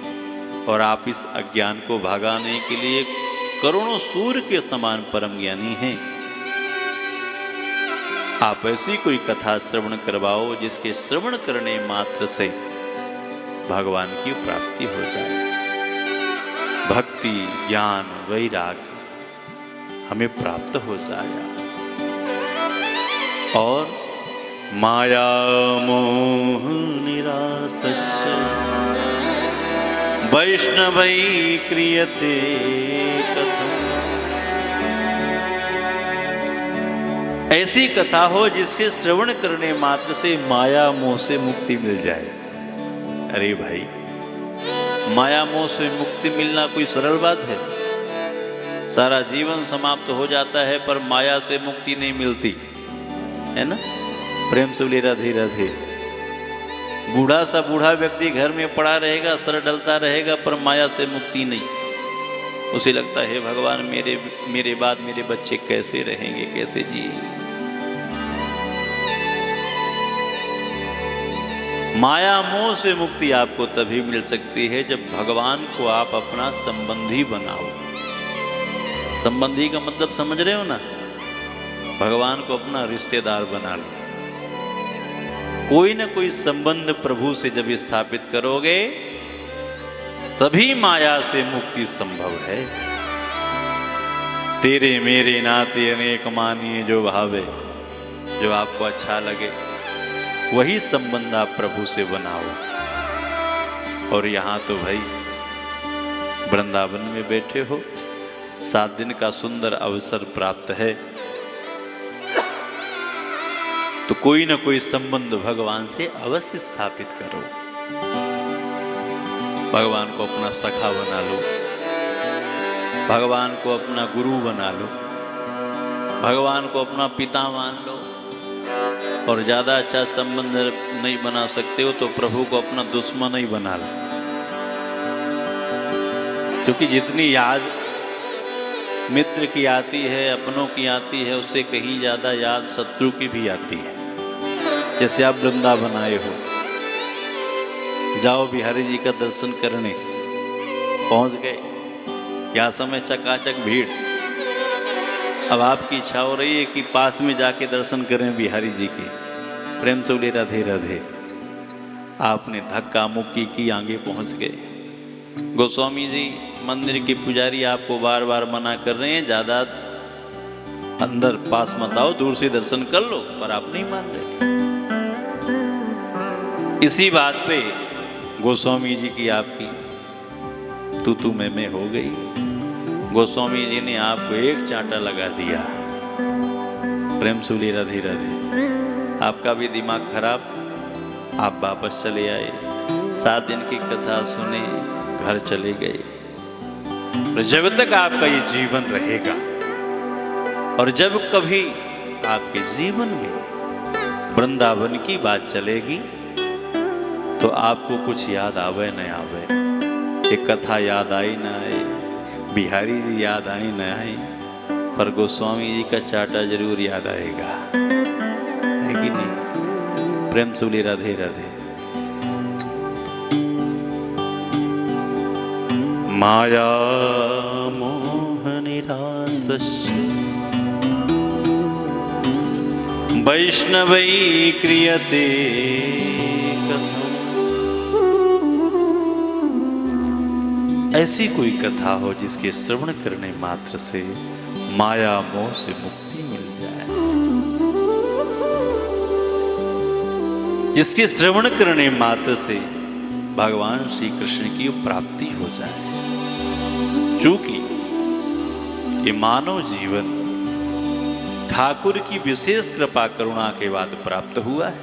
और आप इस अज्ञान को भगाने के लिए करोड़ों सूर्य के समान परम ज्ञानी हैं। आप ऐसी कोई कथा श्रवण करवाओ जिसके श्रवण करने मात्र से भगवान की प्राप्ति हो जाए, भक्ति ज्ञान वैराग्य हमें प्राप्त हो जाए और माया मोह निरासस्य वैष्णवै क्रियते कथा। ऐसी कथा हो जिसके श्रवण करने मात्र से माया मोह से मुक्ति मिल जाए। अरे भाई, माया मोह से मुक्ति मिलना कोई सरल बात है? सारा जीवन समाप्त हो जाता है पर माया से मुक्ति नहीं मिलती है ना। प्रेम से बोले राधे राधे। बूढ़ा सा बूढ़ा व्यक्ति घर में पड़ा रहेगा, सर डलता रहेगा पर माया से मुक्ति नहीं। उसे लगता है भगवान मेरे बाद मेरे बच्चे कैसे रहेंगे, कैसे जिएंगे। माया मोह से मुक्ति आपको तभी मिल सकती है जब भगवान को आप अपना संबंधी बनाओ। संबंधी का मतलब समझ रहे हो ना? भगवान को अपना रिश्तेदार बना लो। कोई ना कोई संबंध प्रभु से जब स्थापित करोगे तभी माया से मुक्ति संभव है। तेरे मेरे नाते अनेक मानिए जो भावे, जो आपको अच्छा लगे वही संबंध आप प्रभु से बनाओ। और यहाँ तो भाई वृंदावन में बैठे हो, 7 दिन का सुंदर अवसर प्राप्त है, तो कोई ना कोई संबंध भगवान से अवश्य स्थापित करो। भगवान को अपना सखा बना लो, भगवान को अपना गुरु बना लो, भगवान को अपना पिता मान लो। और ज्यादा अच्छा संबंध नहीं बना सकते हो तो प्रभु को अपना दुश्मन ही बना लो, क्योंकि जितनी याद मित्र की आती है, अपनों की आती है, उससे कहीं ज्यादा याद शत्रु की भी आती है। जैसे आप वृंदावन आए हो, जाओ बिहारी जी का दर्शन करने, पहुंच गए, यहाँ समय चकाचक भीड़। अब आपकी इच्छा हो रही है कि पास में जाके दर्शन करें बिहारी जी के, प्रेम से बोले राधे राधे। आपने धक्का मुक्की की आगे पहुंच गए। गोस्वामी जी मंदिर के पुजारी आपको बार बार मना कर रहे हैं, ज्यादा अंदर पास मत आओ, दूर से दर्शन कर लो, पर आप नहीं मान रहे। इसी बात पे गोस्वामी जी की आपकी तू मैं हो गई। गोस्वामी जी ने आपको एक चांटा लगा दिया, प्रेम से बोली राधे राधे। आपका भी दिमाग खराब, आप वापस चले आए, 7 दिन की कथा सुने, घर चले गए। तो जब तक आपका ये जीवन रहेगा और जब कभी आपके जीवन में वृंदावन की बात चलेगी तो आपको कुछ याद आवे न आवे, एक कथा याद आई न आए, बिहारी जी याद आए न आए, पर गोस्वामी जी का चाटा जरूर याद आएगा, है कि नहीं? प्रेम से बोली राधे राधे। माया मोह निरासस्य वैष्णवै क्रियते कथम। ऐसी कोई कथा हो जिसके श्रवण करने मात्र से माया मोह से मुक्ति मिल जाए, जिसके श्रवण करने मात्र से भगवान श्री कृष्ण की प्राप्ति हो जाए। चूंकि ये मानव जीवन ठाकुर की विशेष कृपा करुणा के बाद प्राप्त हुआ है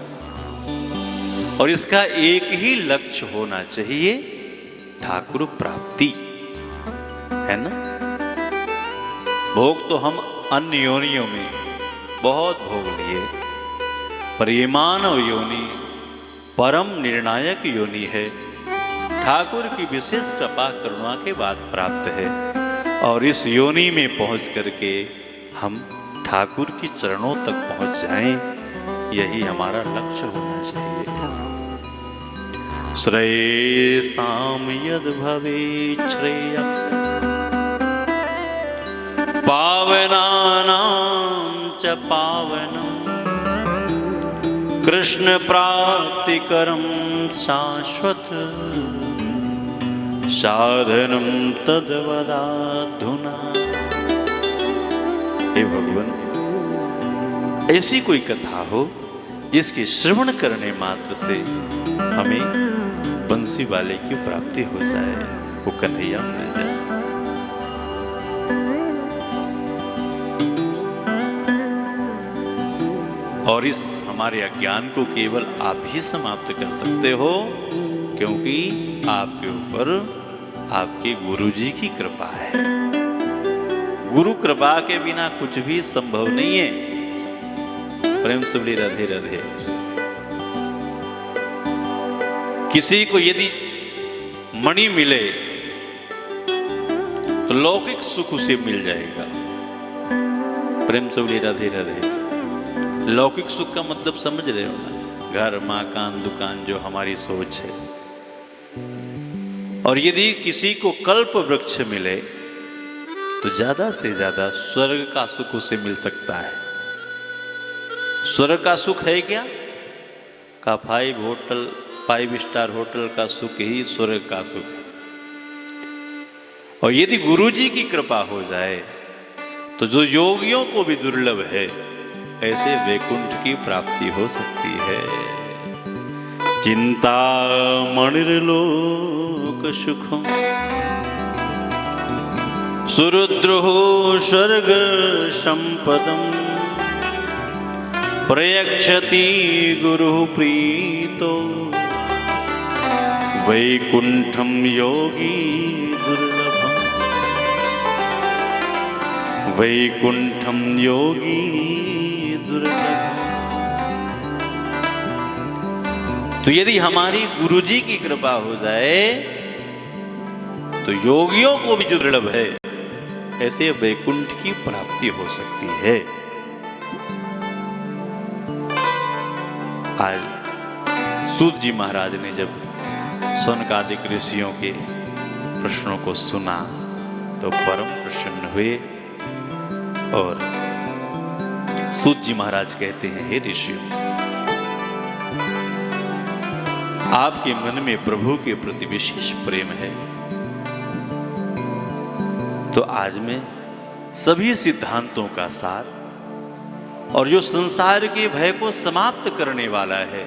और इसका एक ही लक्ष्य होना चाहिए, ठाकुर प्राप्ति, है ना? भोग तो हम अन्य योनियों में बहुत भोग लिए, पर ये मानव योनि परम निर्णायक योनि है, ठाकुर की विशेष कृपा करुणा के बाद प्राप्त है। और इस योनि में पहुंच करके हम ठाकुर की चरणों तक पहुंच जाएं, यही हमारा लक्ष्य होना चाहिए। श्रेयसाम यद भवेत् श्रेयः पावनानां च पावनम् कृष्ण प्राप्तिकरं शाश्वत साधनम तद्वदाधुना। हे भगवान, ऐसी कोई कथा हो जिसके श्रवण करने मात्र से हमें बंसी वाले की प्राप्ति हो जाए, वो कन्हैया मिल जाए। और इस हमारे अज्ञान को केवल आप ही समाप्त कर सकते हो, क्योंकि आपके ऊपर आपके गुरु जी की कृपा है। गुरु कृपा के बिना कुछ भी संभव नहीं है। प्रेम से बोली राधे राधे। किसी को यदि मणि मिले तो लौकिक सुख उसे मिल जाएगा। प्रेम से बोली राधे राधे। लौकिक सुख का मतलब समझ रहे हो ना? घर, मकान, दुकान, जो हमारी सोच है। और यदि किसी को कल्प वृक्ष मिले तो ज्यादा से ज्यादा स्वर्ग का सुख उसे मिल सकता है। स्वर्ग का सुख है क्या? का 5 स्टार होटल का सुख ही स्वर्ग का सुख है। और यदि गुरु जी की कृपा हो जाए तो जो योगियों को भी दुर्लभ है, ऐसे वैकुंठ की प्राप्ति हो सकती है। चिंता मणिर्लोक सुखम सुरुद्रो स्वर्ग संपदम प्रयक्षति गुरु प्रीतो वैकुंठम योगी दुर्लभम वैकुंठम योगी दुर्लभम। तो यदि हमारी गुरु जी की कृपा हो जाए तो योगियों को भी दुर्लभ है, ऐसे वैकुंठ की प्राप्ति हो सकती है। आज सूत जी महाराज ने जब सनकादिक ऋषियों के प्रश्नों को सुना तो परम प्रसन्न हुए और सूत जी महाराज कहते हैं, हे ऋषियों, आपके मन में प्रभु के प्रति विशेष प्रेम है, तो आज मैं सभी सिद्धांतों का सार और जो संसार के भय को समाप्त करने वाला है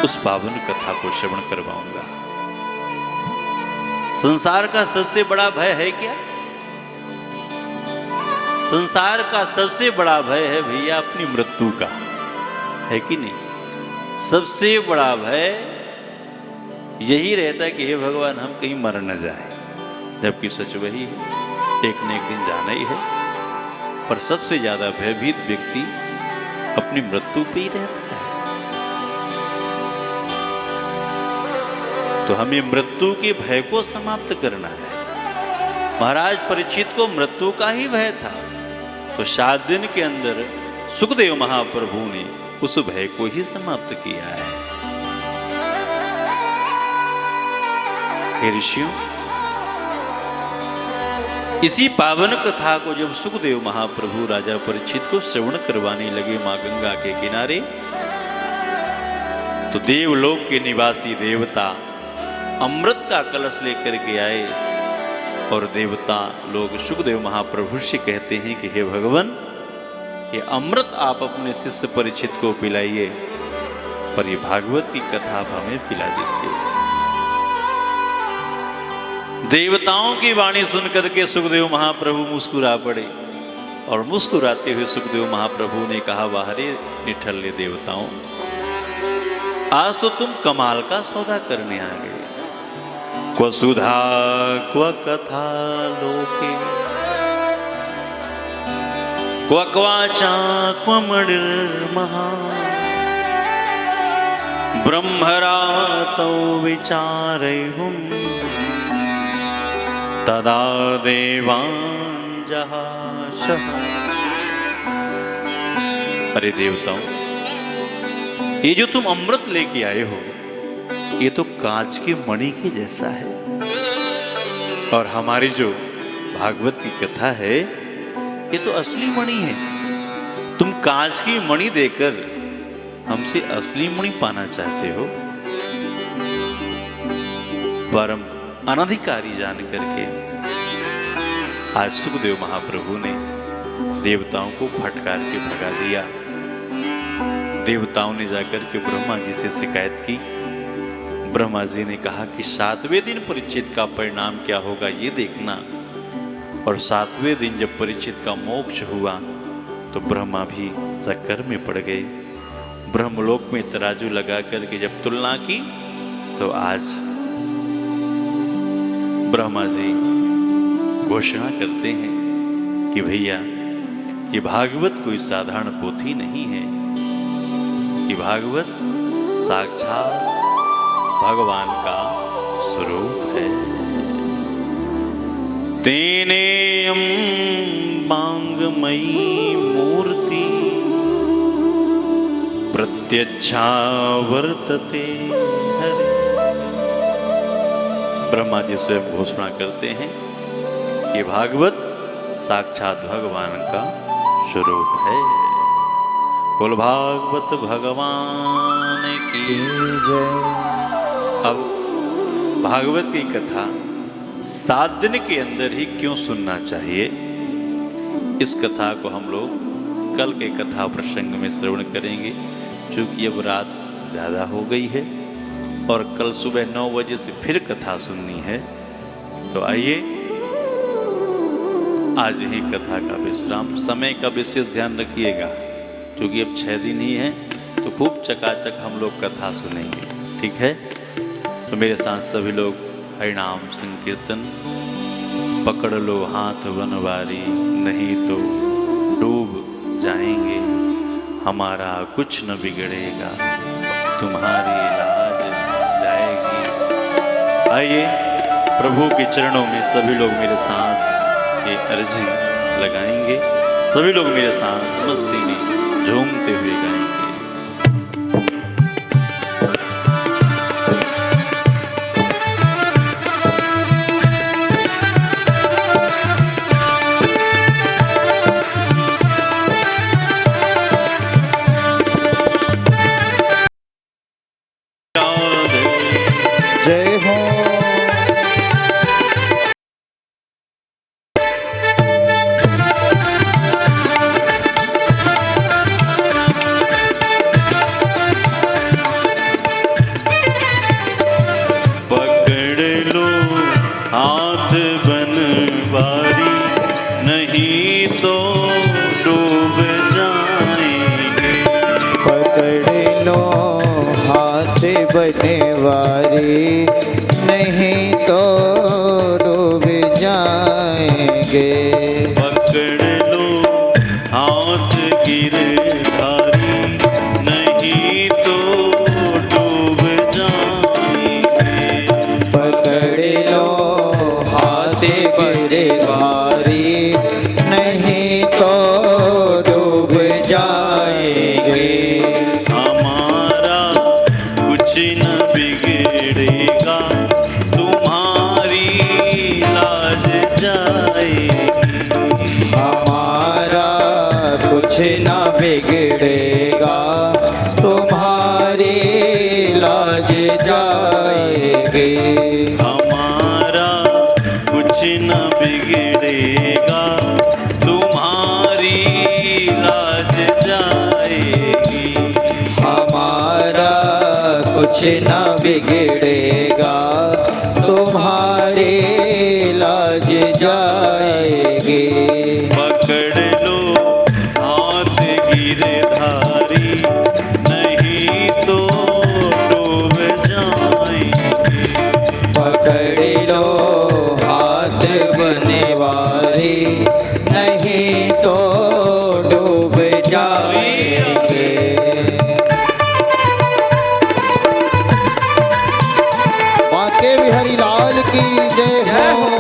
उस पावन कथा को श्रवण करवाऊंगा। संसार का सबसे बड़ा भय है क्या? संसार का सबसे बड़ा भय है भैया अपनी मृत्यु का, है कि नहीं? सबसे बड़ा भय यही रहता है कि हे भगवान हम कहीं मर न जाए, जबकि सच वही है, एक न एक दिन जाना ही है। पर सबसे ज्यादा भयभीत व्यक्ति अपनी मृत्यु पे ही रहता है। तो हमें मृत्यु के भय को समाप्त करना है। महाराज परीक्षित को मृत्यु का ही भय था, तो 7 दिन के अंदर सुखदेव महाप्रभु ने उस भय को ही समाप्त किया है। हे ऋषियों, इसी पावन कथा को जब सुखदेव महाप्रभु राजा परीक्षित को श्रवण करवाने लगे मां गंगा के किनारे, तो देवलोक के निवासी देवता अमृत का कलश लेकर के आए और देवता लोग सुखदेव महाप्रभु से कहते हैं कि हे भगवान, ये अमृत आप अपने शिष्य परीक्षित को पिलाइए, पर ये भागवत की कथा आप हमें पिला दीजिए। देवताओं की वाणी सुनकर के सुखदेव महाप्रभु मुस्कुरा पड़े और मुस्कुराते हुए सुखदेव महाप्रभु ने कहा, वाहरे निठल्ले देवताओं, आज तो तुम कमाल का सौदा करने आ गए। क्व सुधा क्व कथा लोके क्व क्वाचा क्व मणिर्महा ब्रह्मरातौ विचारयुं तदा देवान् जहाशः। अरे देवताओं, ये जो तुम अमृत लेके आए हो ये तो कांच के मणि के जैसा है, और हमारी जो भागवत की कथा है ये तो असली मणि है। तुम कांच की मणि देकर हमसे असली मणि पाना चाहते हो। परम अनधिकारी जान करके आज सुखदेव महाप्रभु ने देवताओं को फटकार के भगा दिया। देवताओं ने जाकर के ब्रह्मा जी से शिकायत की। ब्रह्मा जी ने कहा कि 7वें दिन परीक्षित का परिणाम क्या होगा ये देखना, और 7वें दिन जब परीक्षित का मोक्ष हुआ तो ब्रह्मा भी चक्कर में पड़ गए। ब्रह्मलोक में तराजू लगा करके जब तुलना की तो आज ब्रह्मा जी घोषणा करते हैं कि भैया ये भागवत कोई साधारण पोथी नहीं है, ये भागवत साक्षात भगवान का स्वरूप है। तेनेयं बांगमयी मूर्ति प्रत्यक्षा वर्तते हरि। ब्रह्मा जी स्वयं घोषणा करते हैं कि भागवत साक्षात भगवान का स्वरूप है। बोल भागवत भगवान की जय। अब भागवत की कथा 7 दिन के अंदर ही क्यों सुनना चाहिए, इस कथा को हम लोग कल के कथा प्रसंग में श्रवण करेंगे। चूँकि अब रात ज़्यादा हो गई है और कल सुबह 9 बजे से फिर कथा सुननी है, तो आइए आज ही कथा का विश्राम, समय का विशेष ध्यान रखिएगा। क्योंकि अब 6 दिन ही है तो खूब चकाचक हम लोग कथा सुनेंगे, ठीक है। तो मेरे साथ सभी लोग हरिनाम संकीर्तन, पकड़ लो हाथ बनवारी, नहीं तो डूब जाएंगे, हमारा कुछ न बिगड़ेगा, तुम्हारी लाज जाएगी। आइए प्रभु के चरणों में सभी लोग मेरे साथ ये अर्जी लगाएंगे, सभी लोग मेरे साथ मस्ती में झूमते हुए गाएंगे। जय हो। पकड़ लो हाथ बनवारी, नहीं तो डूब जाएंगे। पकड़ लो हाथ बनवारी, नहीं तो डूब जाएंगे। पकड़ लो हाथ गिरधारी, नहीं तो डूब जाएंगे। पकड़ लो हाथ गिरधारी, नहीं तो डूब जाएंगे। हमारा कुछ न बिगड़ेगा, तुम्हारी लाज जाएगी। हमारा कुछ न बिगड़ेगा, तुम्हारी लाज जाएगी। हमारा कुछ न बिगड़ेगा, तुम्हारी लाज जाएगी। हमारा कुछ न बिगड़ेगा, तुम्हारी लाज जाएगी। पकड़ लो हाथ गिरधारी, नहीं तो डूब जाएंगे। पकड़ लो हाथ बनवारी, नहीं तो डूब जाएंगे। बांके बिहारी लाल की जय हो।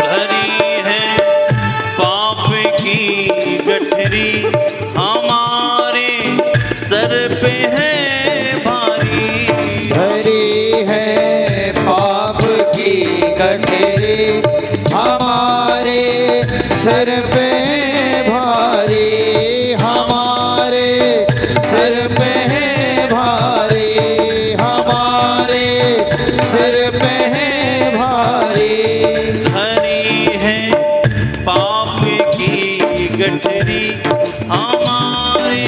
धरी है पाप की गठरी, हमारे सर पे है भारी। हरी है पाप की गठरी, हमारे सर पे भारी। हमारे सर पे भारी, हमारे सर पे भारी। धरी है पाप की गठरी, हमारे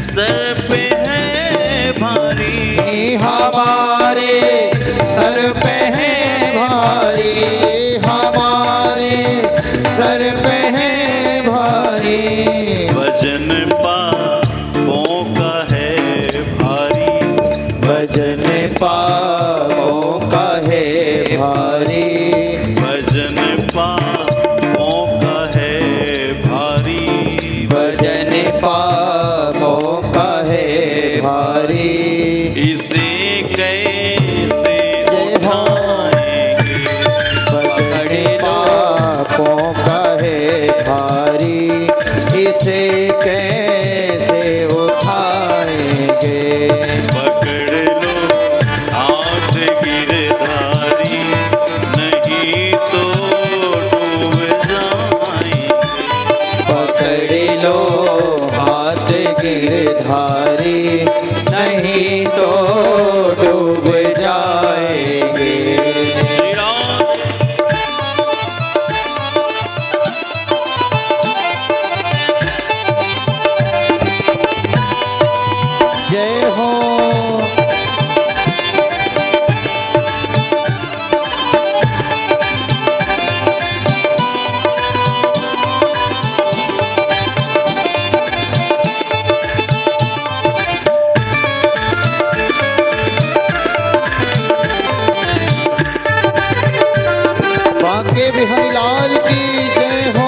सर पे है भारी। हमारे सर पे है भारी, हमारे सर पे है भारी। वजन पापों का है भारी, वजन पापों का है भारी। वजन पापों का है भारी। वजन पापों का है धारी इसे कैसे उठाएंगे। पकड़े पापों का है भारी इसे कैसे उठाएंगे। पकड़ लो हाथ गिरधारी नहीं तो डूब जाएंगे। पकड़ लो हाथ गिरधारी नहीं तो डूब जाएंगे। श्री राम जय हो बांके बिहारी लाल की जय हो।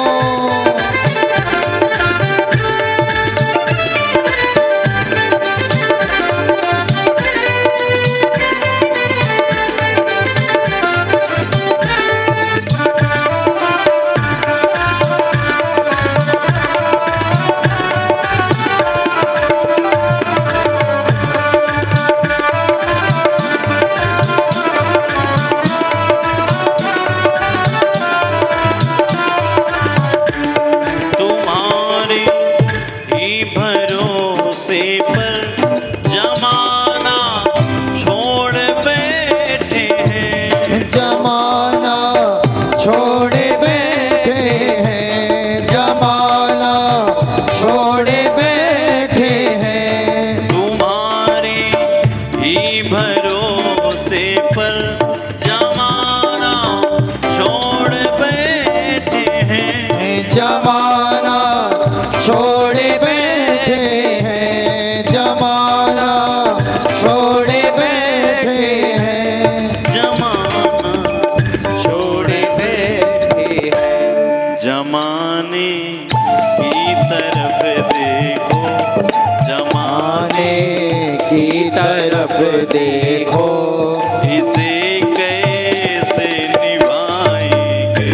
तुम्हारे ही भरोसे पर जमाना छोड़ बैठे हैं। जमाना छोड़े बैठे हैं। जमाना छोड़े बैठे हैं। तुम्हारे ही भरोसे पर जमाना छोड़ बैठे हैं। जमाना छोड़े बैठे हैं। जमाना छोड़े बैठे हैं। जमाना छोड़े बैठे हैं। जमाने की तरफ देखो। जमाने आने की तरफ देखो इसे कैसे निभाएंगे।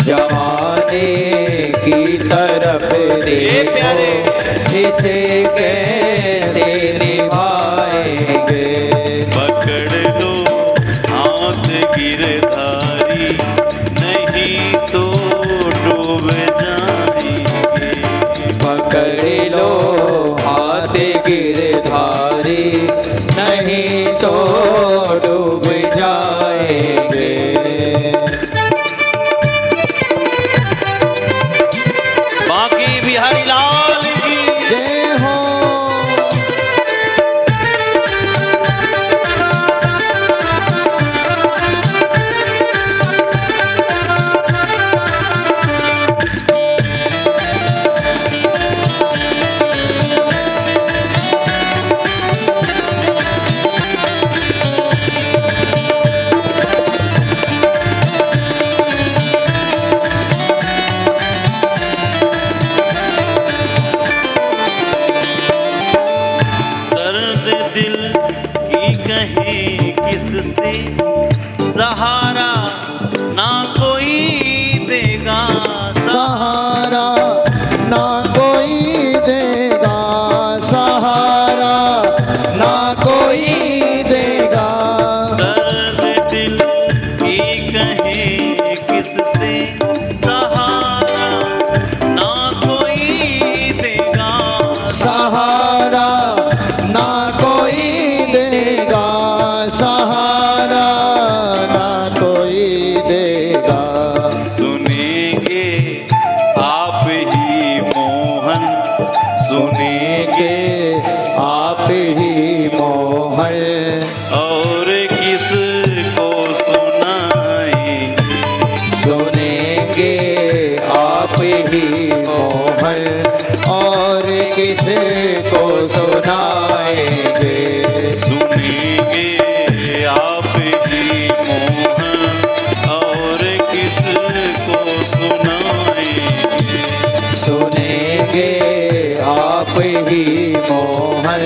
जमाने की तरफ देखो इसे कैसे निभाएंगे। पकड़ लो हाथ गिरधारी नहीं तो डूब जाएंगे। पकड़ लो हाथ गिरधारी नहीं तो डूब जाएंगे। बाकी बिहारी लाल की जय हो दर्द दिल की कहे किससे सहारा ना कोई देगा। सहारा ना कोई देगा। सहारा ना कोई देगा। दर्द दिल की कहे किससे सहारा ना कोई देगा। सहारा ना कोई देगा। सहारा ना कोई देगा। सुनेंगे आप ही मोहन। सुनेंगे आप ही मोहन और किस को सुनाएंगे। सुनेंगे आप ही मोहन और किस को सुनाएंगे। सुनेंगे आप ही मोहन और किस को सुनाएंगे। सुनेंगे आप ही मोहन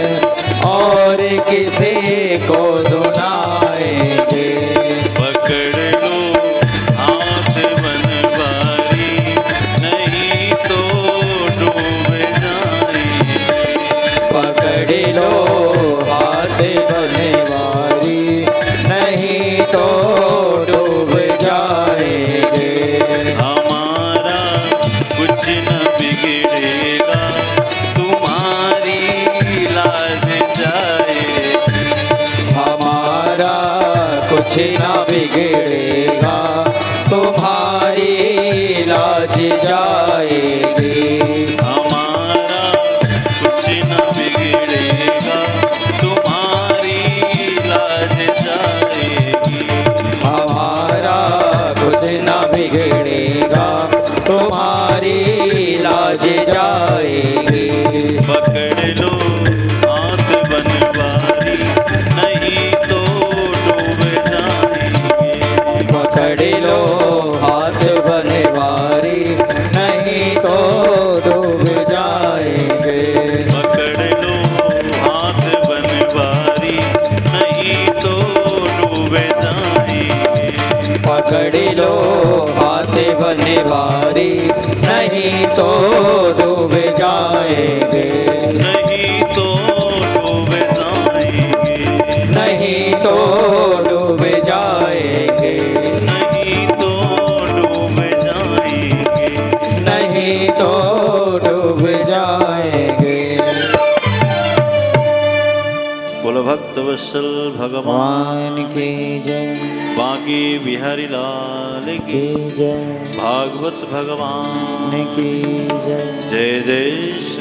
और और किसी को सुनाएंगे। पकड़ लो हाथ बनवारी, नहीं तो डूब जाएंगे। पकड़ लो हाथ बनवारी, नहीं तो डूब जाएंगे। हमारा कुछ न बिगड़ेगा, तुम्हारी लाज जाएगी। हमारा कुछ ना बिगड़ेगा, तुम्हारी लाज जाएगी। हमारा कुछ न बिगड़ेगा, तुम्हारी लाज जाएगी। हमारा कुछ ना बिगड़ेगा, तुम्हारी लाज जाएगी। पकड़ लो हाथ बनवारी, नहीं तो डूब जाएंगे। पकड़ लो हाथ बनवारी, नहीं तो डूब जाएंगे। पकड़ लो हाथ बनवारी, नहीं तो डूब जाएंगे। पकड़ लो हाथ बनवारी, नहीं तो डूब जाएंगे। नहीं तो डूब जाएंगे। नहीं तो डूब जाएंगे। नहीं तो डूब जाएंगे। नहीं तो डूब जाएंगे। बोलो भक्त वत्सल भगवान भगवान की जय, बांके बिहारी लाल की की जय, भागवत भगवान की जय। जय जय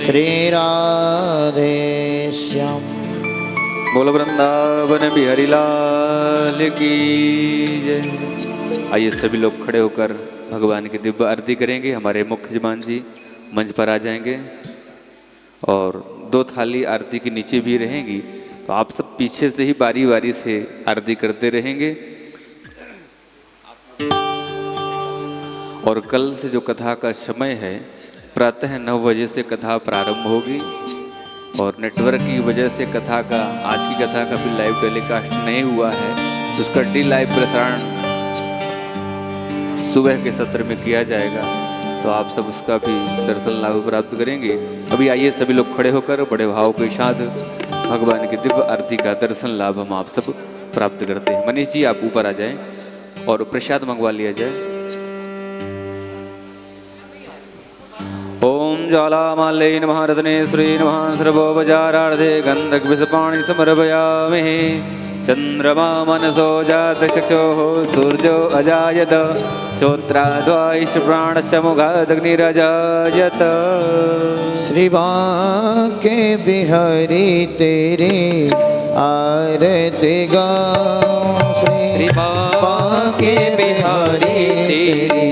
श्री राधे श्याम। बोल वृंदावन बिहारी लाल की जय। आइए सभी लोग खड़े होकर भगवान की दिव्य आरती करेंगे। हमारे मुख्य जमान जी मंच पर आ जाएंगे और 2 थाली आरती के नीचे भी रहेंगी, तो आप सब पीछे से ही बारी बारी से आरती करते रहेंगे। और कल से जो कथा का समय है, प्रातः 9 बजे से कथा प्रारंभ होगी। और नेटवर्क की वजह से कथा का, आज की कथा का भी लाइव टेलीकास्ट नहीं हुआ है, तो उसका डी लाइव प्रसारण सुबह के सत्र में किया जाएगा, तो आप सब उसका भी दर्शन लाभ प्राप्त करेंगे। अभी आइए सभी लोग खड़े होकर बड़े भाव के साथ भगवान की दिव्य आरती का दर्शन लाभ हम आप सब प्राप्त करते हैं। मनीष जी आप ऊपर आ जाएं और प्रसाद मंगवा लिया जाए। ओम ज्वालामाल्ये नमः रत्ने श्री नमः सर्वोपचारार्थे गंधक विषपाणि समर्पयामि। चंद्रमा मनसो जात चक्षुः सूर्यो अजायत श्रोत्राद्वाइश प्राणश्च मुखादग्निरजायत। श्री बांके बिहारी तेरी आरती गाऊं। श्री बांके बिहारी तेरी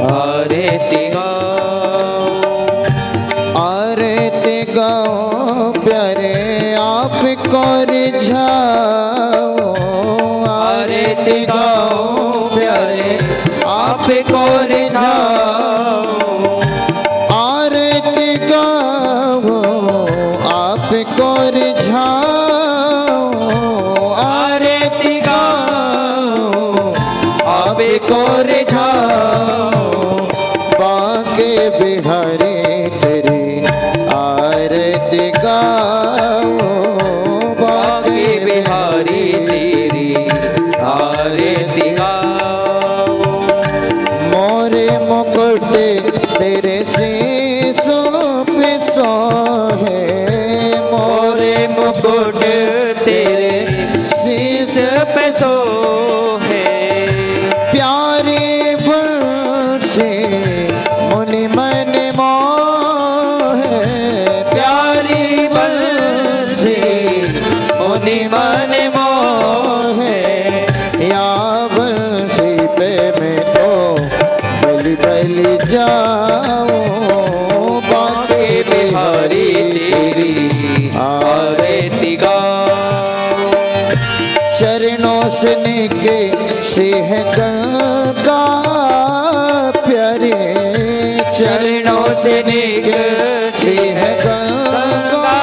आरती गाऊं। आरती गाऊं प्यारे आपको रिझाऊं। आरती गाऊं प्यारे आपको रिझाऊं। आरती गाऊं आपको रिझाऊं। आरती गाऊं आपको रिझाऊं। बांके बिहारी तेरी आरती गाऊं। बांके बिहारी तेरी आरती गाऊं। मोरे मुकुट तेरे शीशों पे सोहे। मोरे मुकुट तेरे शीश पे सोहे। प्यारे बंसी मुनि मन मोहे। प्यारी बंसी मुनि मन मोहे। या बंसी पे मैं तो बलि बलि जाऊं। बांके बिहारी तेरी आरती गाऊं। चरणों से निके सिंह गंगा प्यारे। चरणों से निके सिंह गंगा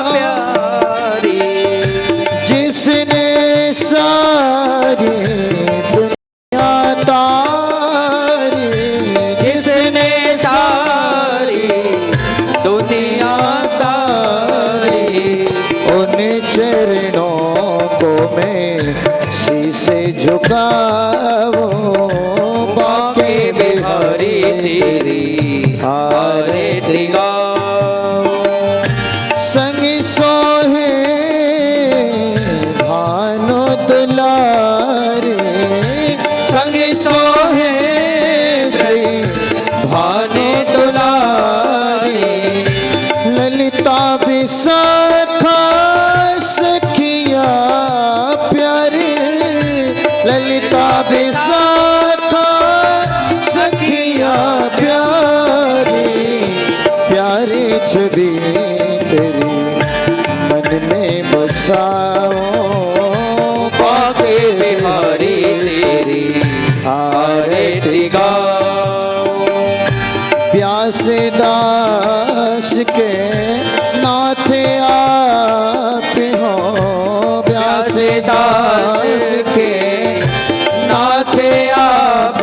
प्यारी। चरणों को मैं शीशे झुकाऊं बाके बिहारी तेरी आरती गाऊं संग सोहे भानु दुलारे संग सोहे श्री भानु दुलारे ललिता विशाखा सखिया प्यारे ललिता विशाखा सखिया प्यारे प्यारे छवि तेरी मन में बसाओ बाके बिहारी तेरी आरती गाओ प्यास दास के नाथ आप हो प्यास दास के नाथ आप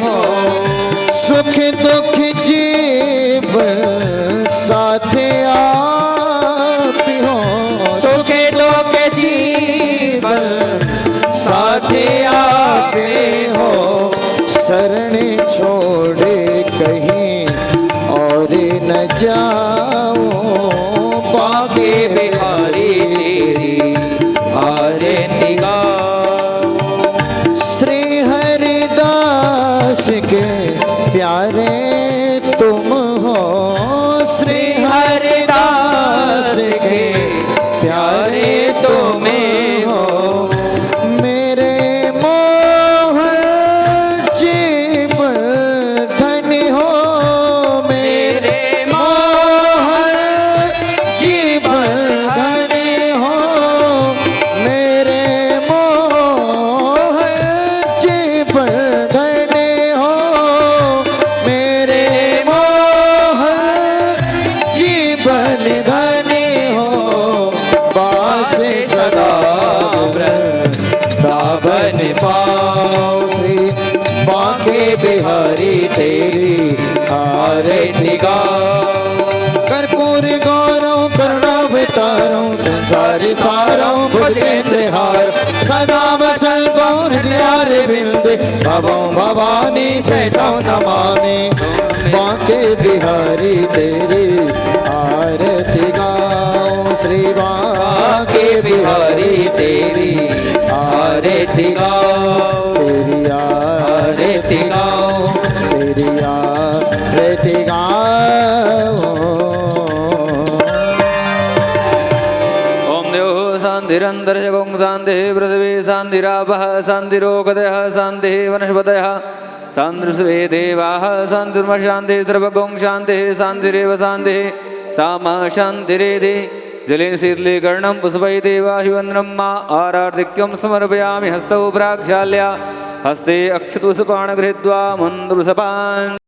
हो सुख दुख जीवन साथ आप हो सुख दुख जीवन साथ आप हो शरण छोड़े कहीं और न जाओ बाके बिहारी तेरी आरती गाओ श्री हरिदास के प्यारे तुम हो श्री हरिदास के प्यारे तुम हो मेरे मोहन जीवन धन हो मेरे मोहन जीवन धन हो मेरे मोहन जीवन धन हो मेरे मोहन जीवन धन हो बास सदा वृंदावन पाओ श्री बाके बिहारी तेरी आरती गाओ कर्पूर गौरव करुणावतारं संसारी सारं भुजगेंद्र हार सदा वसल गौर दियार बिंद भवों भवानी सहितौ नमामि बाके बिहारी तेरी आरती गाओ श्री बाके बिहारी तेरी आरती गाओ तेरी आरती गाओ तेरी आरती गाओ ओम देव शांतिरंतर जगों शांति पृथ्वी शांतिरापः शांतिरोगदयः शांति वनस्पतयः शांतिर्वे देवाः शांतिर्म शांति सर्वगों शांति शांतिरेव शांति सामा शांतिरेधि जलेन शीतलीकरणं पुष्पैः देवाभिवन्दनं मा आरार्धिक्यं समर्पयामि हस्तौ प्राक्षाल्या हस्ते अक्षतुष्पाणं गृहीत्वा मन्त्रपुष्पान्